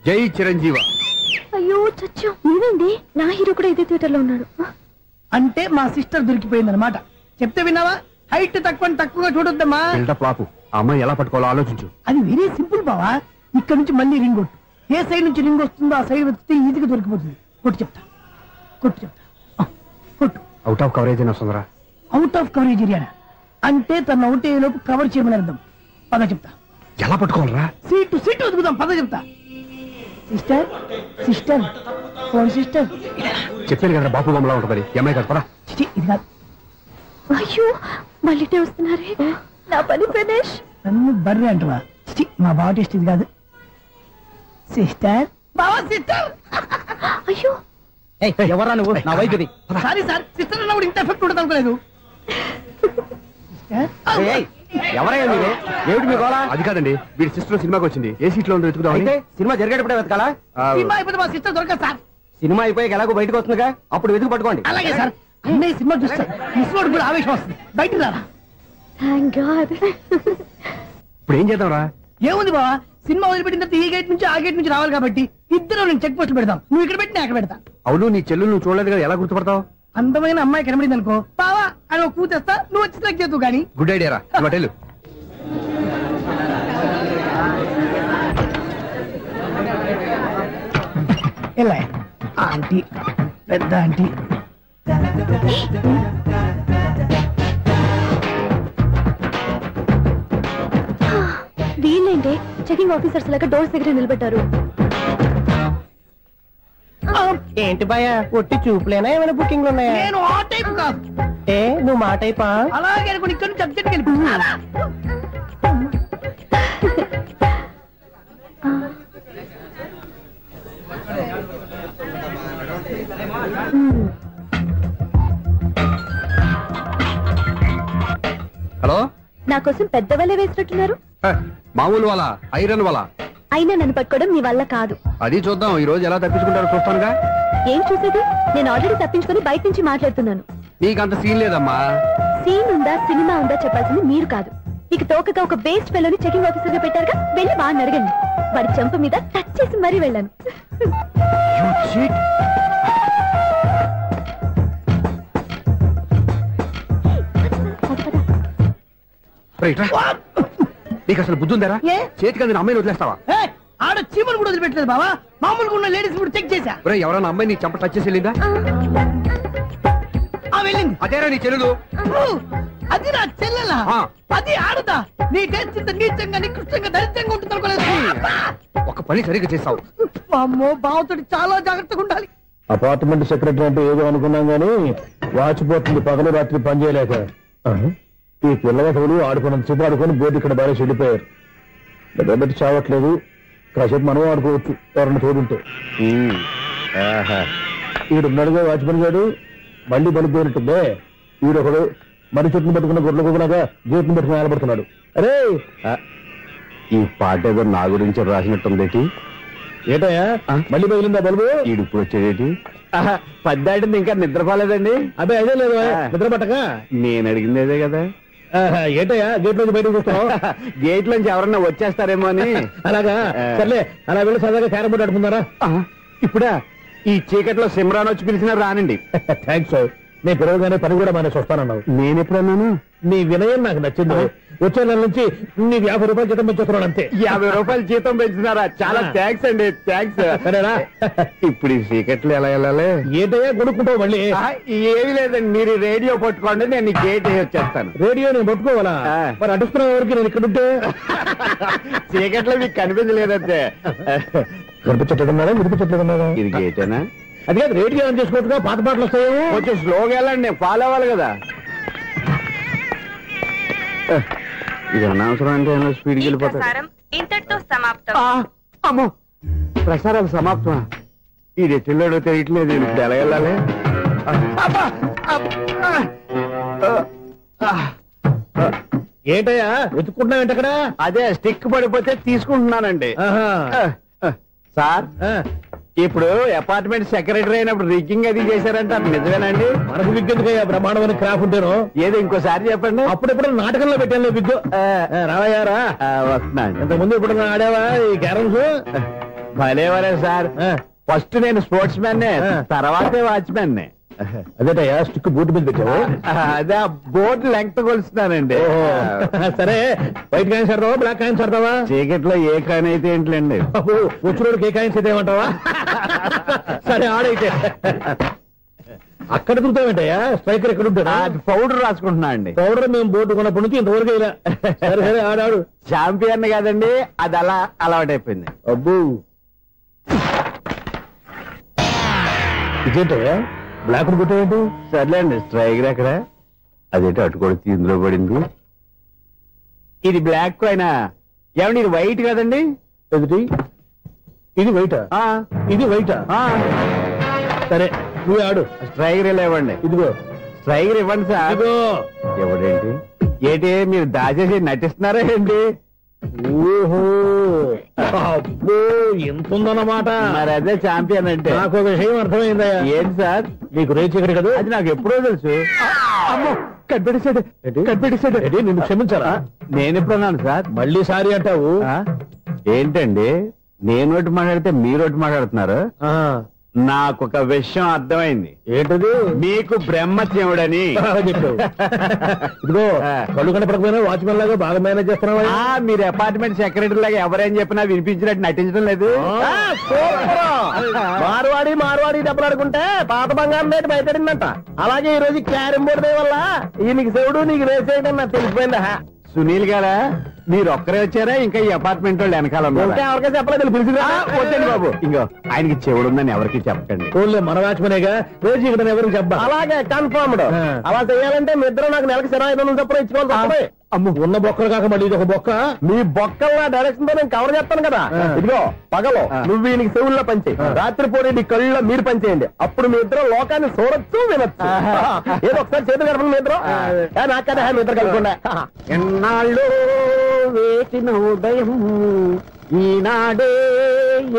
జై చిరంజీవ. అయ్యో చచ్చా, నీవేంటి? నా హీరో కూడా ఇదే థియేటర్ లో ఉన్నాడు. అంటే మా సిస్టర్ దొరికిపోయింది అనమాట. చెప్తే విన్నావా? హైట్ తక్కువగా చూడొద్దమ్మా. పాపు ఆ అమ్మాయి ఎలా పట్టుకోవాలో ఆలోచించు. అది వెరీ సింపుల్ బావా. ఇక్కడ నుంచి మళ్ళీ రింగ్ కొట్టు. ఏ సైడ్ నుంచి రింగ్ వస్తుందో ఆ సైడ్ వెతికితే ఈజీగా దొరికిపోతుంది. కొట్టు చెప్తా. కొట్టు. అవుట్ ఆఫ్ కవరేజ్ అయినా వస్తుందరా? అవుట్ ఆఫ్ కవరేజ్ ఏరియా అంటే తన అవుట్ అయ్యే లోపు కవర్ చేయమని అర్థం. పద చెప్తా. ఎలా పట్టుకోవాలరా? సీటు వెతుకుదాం, పద చెప్తా. Sister phone sister. చెప్పాను కదా బాపు బొమ్మలా ఉంటుంది అమ్మాయి కదా. పదా. ఇది కాదు. అయ్యో మళ్ళీ వస్తున్నారే, నా పని ఫినిష్. నన్ను బర్రె అంటవా? మా బావ టెస్ట్ ఇది కాదు. సిస్టర్ బావా, సిస్టర్. అయ్యో ఎవరా నువ్వు? నా వైఫ్ ఇది. సారీ సార్, సిస్టర్ అన్నప్పుడు ఇంత ఎఫెక్ట్ ఉండదు అనుకోలేదు. ఎవరయ్యా మీరు? ఏమిటి మీ గోళ? అది కాదండి, వీడి సిస్టర్ సినిమాకి వచ్చింది. ఏ సీట్ లో ఉందో వెతుకుదాం. అయితే సినిమా జరిగేటప్పుడే వెతకాలా? సినిమా అయిపోతే మా సిస్టర్ దొరకదు సార్. సినిమా అయిపోయాక ఎలాగో బయటకు వస్తుందిగా, అప్పుడు వెతుకు పట్టుకోండి. అలాగే సార్. అన్నయ్య సినిమా చూస్తారు, మిస్ కూడా ఆవేశం వస్తుంది. బయటకు రారా. Thank God. ఇప్పుడు ఏం చేద్దాంరా? ఏముంది బావా, సినిమా వదిలిపెట్టిన తర్వాత ఈ గేట్ నుంచి ఆ గేట్ నుంచి రావాలి కాబట్టి ఇద్దరు నేను చెక్ పోస్ట్ పెడతాం. నువ్వు ఇక్కడ పెట్టి నేను అక్కడ పెడతా. అవును, నీ చెల్లెలు నువ్వు చూడలేదు కదా, ఎలా గుర్తుపడతావు? అందమైన అమ్మాయి కనబడింది అనుకో బావా అని ఒక కూతేస్తా, నువ్వు వచ్చి సెలెక్ట్ చేద్దు కానీ. గుడ్ ఐడియా రా. హోటల్ ఎలా ఆంటీ, పెద్ద ఆంటీ. వీళ్ళేంటే చెకింగ్ ఆఫీసర్స్ లాగా డోర్స్ దగ్గర నిలబెట్టారు. ఏంటి భయ, ఒట్టి చూపులేనా ఏమైనా బుకింగ్ ఉన్నాయా? నేను ఆ టైప్ కాదు. ఏ నువ్వు మా టైపా? అలాగే అనుకుని ఇక్కడ నుంచి అర్జెంట్కి వెళ్ళిపో. హలో, నా కోసం పెద్ద వల వేసినట్టున్నారు. మామూలు వాళ్ళ ఐరన్ వాళ్ళ. అయినా నన్ను పట్టుకోవడం మీ వల్ల కాదు. అది చూద్దాం, ఈ రోజు ఎలా తప్పించుకుంటారో చూస్తానుగా. ఏం చూసేది? నేను ఆల్రెడీ తప్పించుకొని బయట నుంచి మాట్లాడుతున్నాను. నీకంత సీన్ లేదమ్మా. సీన్ ఉందా సినిమా ఉందా చెప్పాల్సింది మీరు కాదు. నీకు తోకగా ఒక బేస్ట్ ఫెలోని చెకింగ్ ఆఫీసర్ గా పెట్టారుగా, వెళ్ళి బాగా అడగండి. వాడి చెంప మీద టచ్ చేసి మరీ వెళ్ళాను. నీకు అసలు బుద్ధి ఉందారా? చేతికి అందిన అమ్మాయిని వదిలేస్తావా? ఆడ చీమలు కూడా వదిలిపెట్టలేదు బావా. మామూలుగా ఉన్న లేడీస్ కూడా చెక్ చేశా. ఎవరైనా అమ్మాయి నీ చెంప టచ్ చేసి వెళ్ళిందా? వెళ్ళింది. అదేరా నీ చెల్లెలు? అది నా చెల్లెలా? అది ఆడదా? నీ టేస్ట్ ఇంత నీచంగా నికృష్టంగా దరిద్రంగా ఉంటుంది అనుకోలేదు. ఒక పని సరిగ్గా చేస్తావు. అమ్మో, బావతోటి చాలా జాగ్రత్తగా ఉండాలి. అపార్ట్మెంట్ సెక్రటరీ అంటే ఏదో అనుకున్నాం గానీ వాచిపోతుంది పగలు రాత్రి పని చేయలేక. ఈ పిల్లవాడు ఆడుకున్నంత సేపు ఆడుకొని బోర్డు ఇక్కడ బాగా చెడిపోయారు. పెట్టి చావట్లేదు, కాసేపు మనం ఆడుకోవచ్చు ఎవరన్నా తోడుంటే. ఈడున్నాడుగా వాచ్మెన్ గారు, మళ్ళీ బలిపోయినట్టుందే. ఈడొకడు మరి చెట్టును పట్టుకున్న గొడ్ల కుదలాగా గేట్ను పట్టుకుని నిలబడుతున్నాడు. అరే, ఈ పాట ఏదో నా గురించి రాసినట్టుందేటి? ఏటయ్యా మళ్ళీ పగిలిందా బల్బు? ఈడు ఇప్పుడు వచ్చేదేటి? పద్దాటింది ఇంకా నిద్రపోలేదండి. అదే అదే లేదు నిద్ర పట్టక. నేను అడిగింది అదే కదా. ఏటయ్యా గేట్ నుంచి బయటకు వస్తావు? గేట్ నుంచి ఎవరన్నా వచ్చేస్తారేమో అని. అలాగా, సర్లే అలా వెళ్ళి సరదాగా క్యారం బోర్డు ఆడుకున్నారా? ఇప్పుడా? ఈ చీకట్లో సిమ్రాన్ వచ్చి పిలిచినా రానండి. థ్యాంక్స్. నేను పిలవగానే పని కూడా మానేసి వస్తానన్నావు. నేను ఎప్పుడన్నాను? నీ వినయం నాకు నచ్చింది. వచ్చే నెల నుంచి నీకు 50 రూపాయలు జీతం పెంచుతున్నాడు అంతే. 50 రూపాయలు జీతం పెంచుతున్నారా? చాలా థ్యాంక్స్ అండి, థ్యాంక్స్. ఇప్పుడు ఈ సీకెట్లు ఎలా వెళ్ళాలి? ఏంటయ్యా కొనుక్కుంటావు మళ్ళీ? ఏమీ లేదండి, మీరు రేడియో పట్టుకోండి, నేను గేట్ వచ్చేస్తాను. రేడియో నేను పట్టుకోవాలా? మరి అడుస్తున్నా ఎవరికి నేను ఇక్కడ ఉంటే? చీకట్లో మీకు కనిపించలేదంటే. కనిపించట్లేదన్నారా వినిపించట్లేదన్నారా? ఇది గేటేనా? అది కాదు, రేడియో ఆన్ చేసుకోవచ్చుగా, పాత పాటలు వస్తాయేమో. కొంచెం స్లోగా వెళ్ళండి, నేను ఫాలో అవ్వాలి కదా. ఇది అనవసరం అంటే స్పీడ్కి వెళ్ళిపోతాడు. ఇంతటితో సమాప్తం. అమ్మో, ప్రసారాలు సమాప్తమా? ఈ రెట్టిల్లోడో తెలియట్లేదు, ఇప్పుడు ఎలా వెళ్ళాలి? ఏంటయ్యా వెతుక్కుంటున్నావు ఏంటక్కడ? అదే స్టిక్ పడిపోతే తీసుకుంటున్నానండి. సార్, ఇప్పుడు అపార్ట్మెంట్ సెక్రటరీ అయినప్పుడు రిగ్గింగ్ అది చేశారంటే అది నిజమేనండి? మనకు విగ్గెందుకయ్యా, బ్రహ్మాండమైన క్రాఫ్ ఉంటాను. ఏదో ఇంకోసారి చెప్పండి. అప్పుడెప్పుడు నాటకంలో పెట్టాను విగ్గు. రావయ్యారా? వస్తున్నాను. ఇంతకుముందు ఇప్పుడు ఆడావా ఈ క్యారమ్స్? భలేవరే సార్, ఫస్ట్ నేను స్పోర్ట్స్ మ్యాన్, తర్వాతే వాచ్మెన్. అదేటయ్యా స్టిక్ బోర్డు మీద పెట్టావు? అదే బోర్డు లెంగ్త్ కొలుస్తున్నానండి. సరే, వైట్ కాయిన్స్ ఆడతావా బ్లాక్ కాయిన్స్ ఆడతావా? చీకట్లో ఏ కాయిన్ అయితే ఏంటండి, వచ్చినోడికి ఏ కాయిన్స్ అయితే ఏమంటావా? సరే ఆడైతే. అక్కడ దొరుకుతావేంటయ్యా? స్ట్రైకర్ ఎక్కడ ఉంటాడా? పౌడర్ రాసుకుంటున్నా అండి. పౌడర్ మేము బోర్డు కొన్నప్పటి నుంచి ఇంతవరకు ఇలా. సరే సరే ఆడాడు. ఛాంపియన్ కాదండి, అది అలా అలవాటైపోయింది. అబ్బు, ఇదేంటయ్యా బ్లాక్ కొట్టేంటి? సర్లేండి, స్ట్రైకర్ ఎక్కడ? అదేంటి అటు కొడితే ఇందులో పడింది. ఇది బ్లాక్ అయినా ఏమండి, ఇది వైట్ కదండి? ఎదుటి ఇది వైటా? ఇది వైటా? సరే నువ్వు ఆడు. స్ట్రైకర్ ఇలా ఇవ్వండి. ఇదిగో స్ట్రైకర్ ఇవ్వండి సార్. ఎవడేంటి ఏంటి మీరు దాచేసి నటిస్తున్నారా ఏంటి? ఓహో, అబ్బో ఎంత ఉందన్నమాట. మరి అదే ఛాంపియన్ అంటే. నాకు ఒక విషయం అర్థమైందా? ఏంటి సార్? నీకు రేచి ఇక్కడ కదా? అది నాకు ఎప్పుడో తెలుసు. అమ్మో, కనిపెట్టేసాడు కనిపెట్టేసాడు. నిన్ను క్షమించారా? నేను ఎప్పుడన్నాను సార్? మళ్ళీ సారీ అంటావు ఏంటండి? నేను ఒకటి మాట్లాడితే మీరు ఒకటి మాట్లాడుతున్నారు. నాకొక విషయం అర్థమైంది. ఏంటది? మీకు బ్రహ్మత్యముడని చెప్పావు. ఇదిగో కళ్ళు కనపడకపోయినా వాచ్మెన్ లాగా బాగా మేనేజ్ చేస్తున్నావా? మీరు అపార్ట్మెంట్ సెక్రటరీ లాగా ఎవరేం చెప్పినా వినిపించినట్టు నటించడం లేదు. మార్వాడి దెబ్బలాడుకుంటే పాత బంగారం రేటు బయటడిందంట. అలాగే ఈ రోజు క్యారం బోర్డు వల్ల ఈయనకి శివుడు నీకు రేస్ చేయడం నాకు తెలిసిపోయిందా? సునీల్ గారా, మీరు ఒక్కరే వచ్చారా? ఇంకా ఈ అపార్ట్మెంట్ వాళ్ళు వెనకాల ఎవరికీ చెప్పలేదు, పిలిచిరా. వద్దండి బాబు, ఇంకో ఆయనకి చెవుడు ఉందని ఎవరికి చెప్పండి. మన వాచ్మనేగా రోజు ఇక్కడ ఎవరికి చెప్పా. అలాగే కన్ఫర్మ్డ్. అలా చేయాలంటే మీ ఇద్దరు నాకు నెలకి 500 చొప్పున ఇచ్చుకోవాలి. అమ్మ, ఉన్న బొక్కలు కాక మళ్ళీ ఇది ఒక బొక్క. మీ బొక్కల డైరెక్షన్ తో నేను కవర్ చేస్తాను కదా. ఇదిగో పగలో నువ్వు ఈయనకి చెవుల్లో పనిచేయి, రాత్రి పూట నీ కళ్ళలో మీరు పనిచేయండి. అప్పుడు మీ ఇద్దరు లోకాన్ని చూడొచ్చు వినొచ్చు. ఏదో ఒకసారి చేతులు కలపండి మీ ఇద్దరు. నాకదే మీ ఇద్దరు కలుపుకుండా. ఎన్నాళ్ళు వేసిన ఉదయం ఈనాడే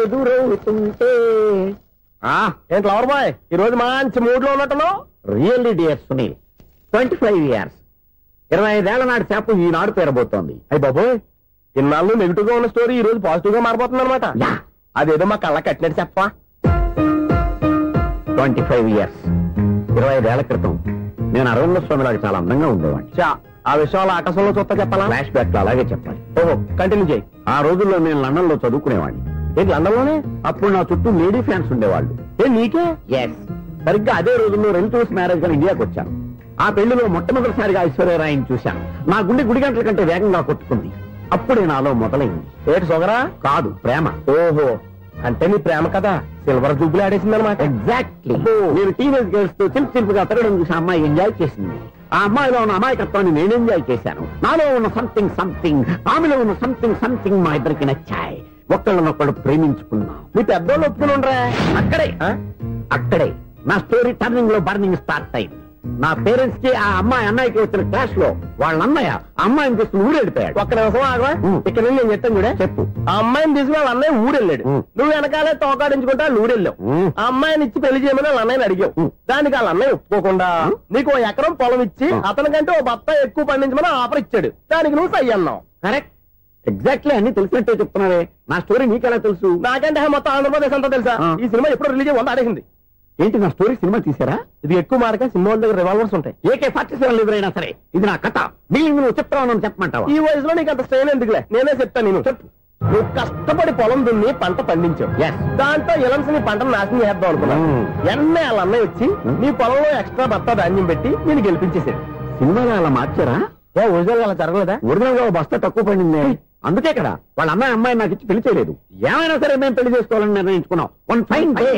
ఎదురవుతుంటే. ఏంటి లవర్ బాయ్, ఈ రోజు మంచి మూడ్ లో ఉన్నట్టును? రియల్లీ డియర్ సునీల్, 25 years 25 ఏళ్ల నాటి చేప ఈనాడు పేరబోతోంది. అయ్యి బాబోయ్, ఇన్నాళ్ళు నెగిటివ్ గా ఉన్న స్టోరీ ఈ రోజు పాజిటివ్ గా మారిపోతుంది అనమాట. అదేదో మా కళ్ళ కట్టినట్టు చెప్పా. 25 years 25 ఏళ్ల క్రితం నేను అరవింద స్వామిలాగా చాలా అందంగా ఉండేవాడిని. ఆ విషయాలు ఆకాశంలో చూస్తా చెప్పాలా? ఫ్లాష్ బ్యాక్ లో అలాగే చెప్పాలి. ఓహో, కంటిన్యూ చేయి. ఆ రోజుల్లో నేను లండన్ లో చదువుకునేవాడిని. ఏంటి లండన్ లోనే? అప్పుడు నా చుట్టూ లేడీ ఫ్యాన్స్ ఉండేవాళ్ళు. నీకే? ఎస్, సరిగ్గా అదే రోజుల్లో రిలేటివ్స్ మ్యారేజ్ గా ఇండియాకి వచ్చాను. ఆ పెళ్లిలో మొట్టమొదటిసారిగా ఐశ్వర్యరాయని చూశాను. నా గుండె గుడి గంటల కంటే వేగంగా కొట్టుకుంది. అప్పుడే నాలో మొదలైంది. ఏటి సొగరా? కాదు, ప్రేమ. ఓహో, అంటే నీ ప్రేమ కదా సిల్వర్ జూబ్లీ ఆడేసింది అనమాట. ఎగ్జాక్ట్లీ. నేను టీనేజ్ గర్ల్స్ తో చిలుపుగా తిరగడం చూసి అమ్మాయి ఎంజాయ్ చేసింది. ఆ అమ్మాయిలో ఉన్న అమాయకత్వాన్ని నేను ఎంజాయ్ చేశాను. నాలో ఉన్న సంథింగ్ ఆమెలో ఉన్న సంథింగ్ మా ఇద్దరికి నచ్చాయి. ఒక్కళ్ళనొక్కడు ప్రేమించుకున్నాం. మీ పెద్దోళ్ళు ఒప్పుకుని ఉండరా? అక్కడే నా స్టోరీ టర్నింగ్ లో బర్నింగ్ స్టార్ట్ అయింది. నా పేరెంట్స్ కి ఆ అమ్మాయి అన్నయ్యకి వచ్చిన క్లాష్ లో వాళ్ళ అన్నయ్య అమ్మాయిని తీసుకుని ఊరెళ్ళిపోయాడు. ఒక్క నిమిషం ఆగవా? ఇక్కడ నుంచి నేను చెప్తాను కూడా. చెప్పు. ఆ అమ్మాయిని తీసుకుని వాళ్ళ అన్నయ్య ఊరెళ్ళాడు. నువ్వు వెనకాలే తోకాడించుకుంటా ఊరెళ్ళావు. ఆ అమ్మాయిని ఇచ్చి పెళ్లి చేయమని వాళ్ళ అన్నయ్యని అడిగావు. దానికి వాళ్ళ అన్నయ్య ఒప్పుకోకుండా నీకు 1 ఎకరం పొలం ఇచ్చి అతనికంటే ఓ బత్త ఎక్కువ పండించమని ఆఫర్ ఇచ్చాడు. దానికి నువ్వు సై అన్నావు. కరెక్ట్, ఎగ్జాక్ట్లీ అన్ని తెలిసినట్టే చెప్తున్నావే. నా స్టోరీ నీకెలా తెలుసు? నాకంటే మొత్తం ఆంధ్రప్రదేశ్ అంతా తెలుసా? ఈ సినిమా ఎప్పుడు రిలీజ్ 100 ఆడేసింది. ఏంటి నా స్టోరీ సినిమా తీసారా? ఇది ఎక్కువ మార్క సినిమా దగ్గర రివాల్వర్స్ ఉంటాయి. AK-47 ఎదురైనా సరే ఇది నా కథ. మిగిలింది నువ్వు చెప్తావు చెప్పమంటావా? ఈ వయసులో నీకు అంత స్ట్రెయిన్ ఎందుకులే, నేనే చెప్తాను. నేను చెప్పు. నువ్వు కష్టపడి పొలం దున్ని పంట పండించావు. దాంతో ఇలమ్స్ నీ పంటను నాశనం చేద్దాం అనుకున్నావు. ఎన్నే వాళ్ళ అన్నయ్య వచ్చి నీ పొలంలో ఎక్స్ట్రా బస్తా ధాన్యం పెట్టి నేను గెలిపించేసాడు. సినిమాలో అలా మార్చారా? ఒరిజినల్ అలా జరగలేదా? ఒరిజినల్ గా బస్తా తక్కువ పడింది. అందుకే కదా వాళ్ళ అమ్మాయి నాకు ఇచ్చి పెళ్లి చేయలేదు. ఏమైనా సరే మేము పెళ్లి చేసుకోవాలని నిర్ణయించుకున్నాం. One fine day.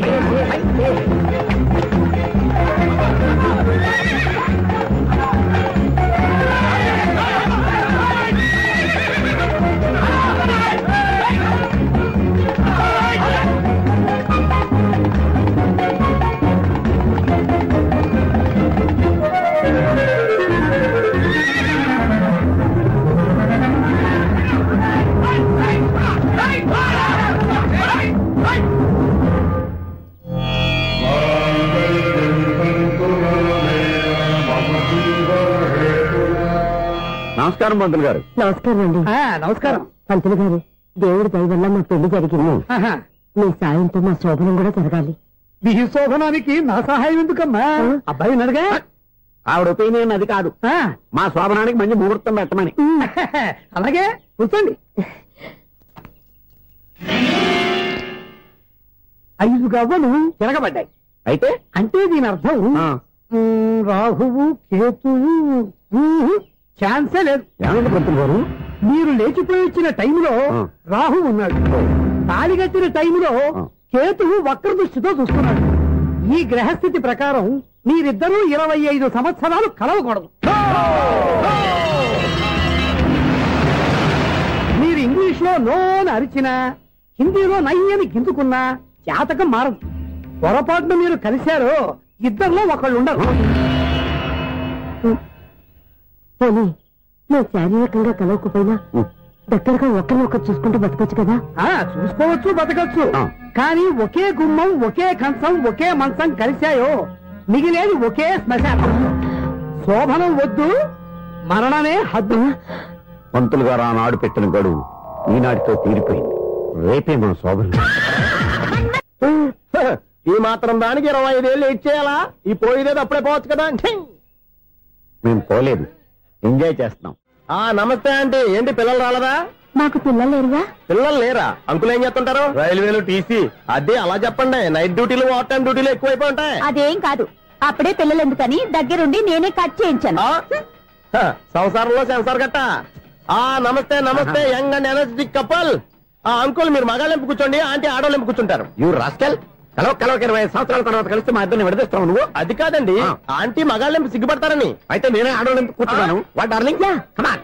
నమస్కారం పంతులు గారు. నమస్కారం అండి. నమస్కారం పంతులు గారు. దేవుడి దయ వల్ల మా పెళ్లి జరిగింది. మీ సాయంతో మా శోభనం కూడా జరగాలి. మీ శోభనానికి నా సహాయం ఎందుకమ్మా? అబ్బాయి ఉన్నాడుగా. ఆవిడ ఒపీనియన్ అది కాదు, మా శోభనానికి మంచి ముహూర్తం పెట్టమని. అలాగే కూర్చోండి. 5 గవ్వలు తిరగబడ్డాయి. అయితే అంటే దీని అర్థం రాహువు కేతువు ఛాన్సే లేదు. ఏమైంది పంతులు గారు? మీరు లేచిపోయి వచ్చిన టైంలో రాహు ఉన్నాడు. తాళిగట్టిన టైంలో కేతువు వక్ర దృష్టితో చూస్తున్నాడు. ఈ గ్రహస్థితి ప్రకారం మీరిద్దరూ 25 సంవత్సరాలు కలవకూడదు. మీరు ఇంగ్లీష్ లో నోని అరిచినా, హిందీలో నయ్యని గిందుకున్నా జాతకం మారదు. పొరపాటున మీరు కలిశారో ఇద్దరిలో ఒకళ్ళు ఉండరు. పోనీ నువ్వు శారీరకంగా కలవకపోయినా దగ్గరగా ఒకరినొకరు చూసుకుంటూ బతకొచ్చు కదా. చూసుకోవచ్చు, బతకచ్చు. కానీ ఒకే గుమ్మం, ఒకే కంచం, ఒకే మంచం కలిశాయో మిగిలేది ఒకే శ్మశానం. శోభనం వద్దు, మరణమే హద్దు. పంతులు గారు ఆనాడు పెట్టిన గడువు ఈనాటితో తీరిపోయింది. రేపే మన శోభనం. ఈ మాత్రం దానికి 25 ఏళ్ళు ఇచ్చేయాలా? ఈ పోయేదేది అప్పుడే పోవచ్చు కదా. మేము పోలేదు, ఎంజాయ్ చేస్తున్నాం. నమస్తే ఆంటీ. ఏంటి పిల్లలు రాలేదా? మాకు పిల్లలు లేరుగా. పిల్లలు లేరా? అంకులు ఏం చేస్తుంటారు? రైల్వేలు, టీసీ. అదే అలా చెప్పండి. నైట్ డ్యూటీలు, ఓవర్ టైం డ్యూటీలు ఎక్కువైపోయి ఉంటాయి. అదేం కాదు, అప్పుడే పిల్లలు ఎందుకని దగ్గరుండి నేనే కట్ చేయించాను. సంసారంలో సెన్సార్ గట్ట. నమస్తే నమస్తే, young and energetic couple. Uncle మీరు మగాళ్ళెంపు కూర్చోండి, ఆంటీ ఆడోళ్ళెంపు కూర్చుంటారు. You rascal. కలవక 20 సంవత్సరాల తర్వాత కలిస్తే మా ఇద్దరిని విడదీస్తావు నువ్వు. అది కాదండి, ఆంటీ మగాళ్ళెంపు సిగ్గుపడతారని. అయితే నేనే ఆడోళ్ళెంపు కూర్చున్నాను. What darling, come on.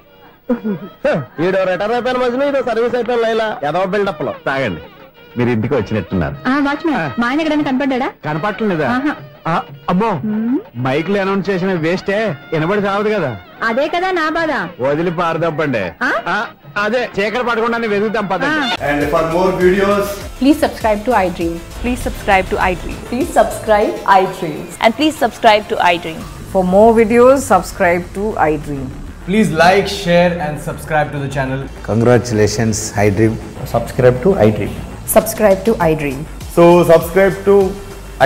ఈడో రిటైర్ అయిపోయిన మధ్యలో ఇదో సర్వీస్ అయిపోయిన లైలా ఏదో బిల్డప్ లో. తాగండి, మీరు ఇంటికి వచ్చినట్టున్నారు. వాచ్మెన్ మా ఆయన ఎక్కడైనా కనపడ్డా? కనపడలేదా? అమ్మో, మైక్ లో అనౌన్స్ చేసిన వేస్టే, వినబడి సావదు కదా. అదే కదా నా బాధ. వదిలి పారదప్పండి. అదే చీకటి పడకుండా వెతుకుతాం పదండి. And for more videos, Please subscribe to iDream. Please subscribe to iDream. Please subscribe iDream. And please subscribe to iDream. For more videos, subscribe to iDream. please like, share and subscribe to the channel. Congratulations, iDream. Subscribe to iDream. Subscribe to iDream. So subscribe to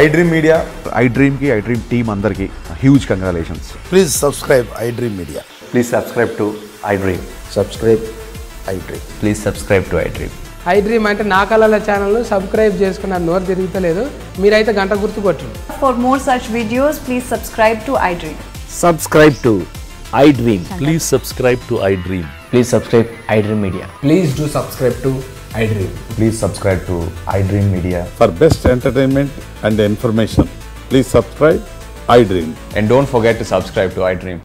iDream Media. iDream ki iDream team andarki huge congratulations. Please subscribe iDream Media. Please subscribe to iDream. Subscribe iDream. Please subscribe to iDream. iDream అంటే నా కళల channel subscribe చేసుకున్న నోరు తిరుగుతలేదు. మీరైతే గంట గుర్తు కొట్టండి. For more such videos, please subscribe to iDream. Subscribe to iDream. Please subscribe to iDream. Please subscribe iDream Media. Please do subscribe to iDream. Please subscribe to iDream Media. For best entertainment and information, please subscribe iDream. And don't forget to subscribe to iDream.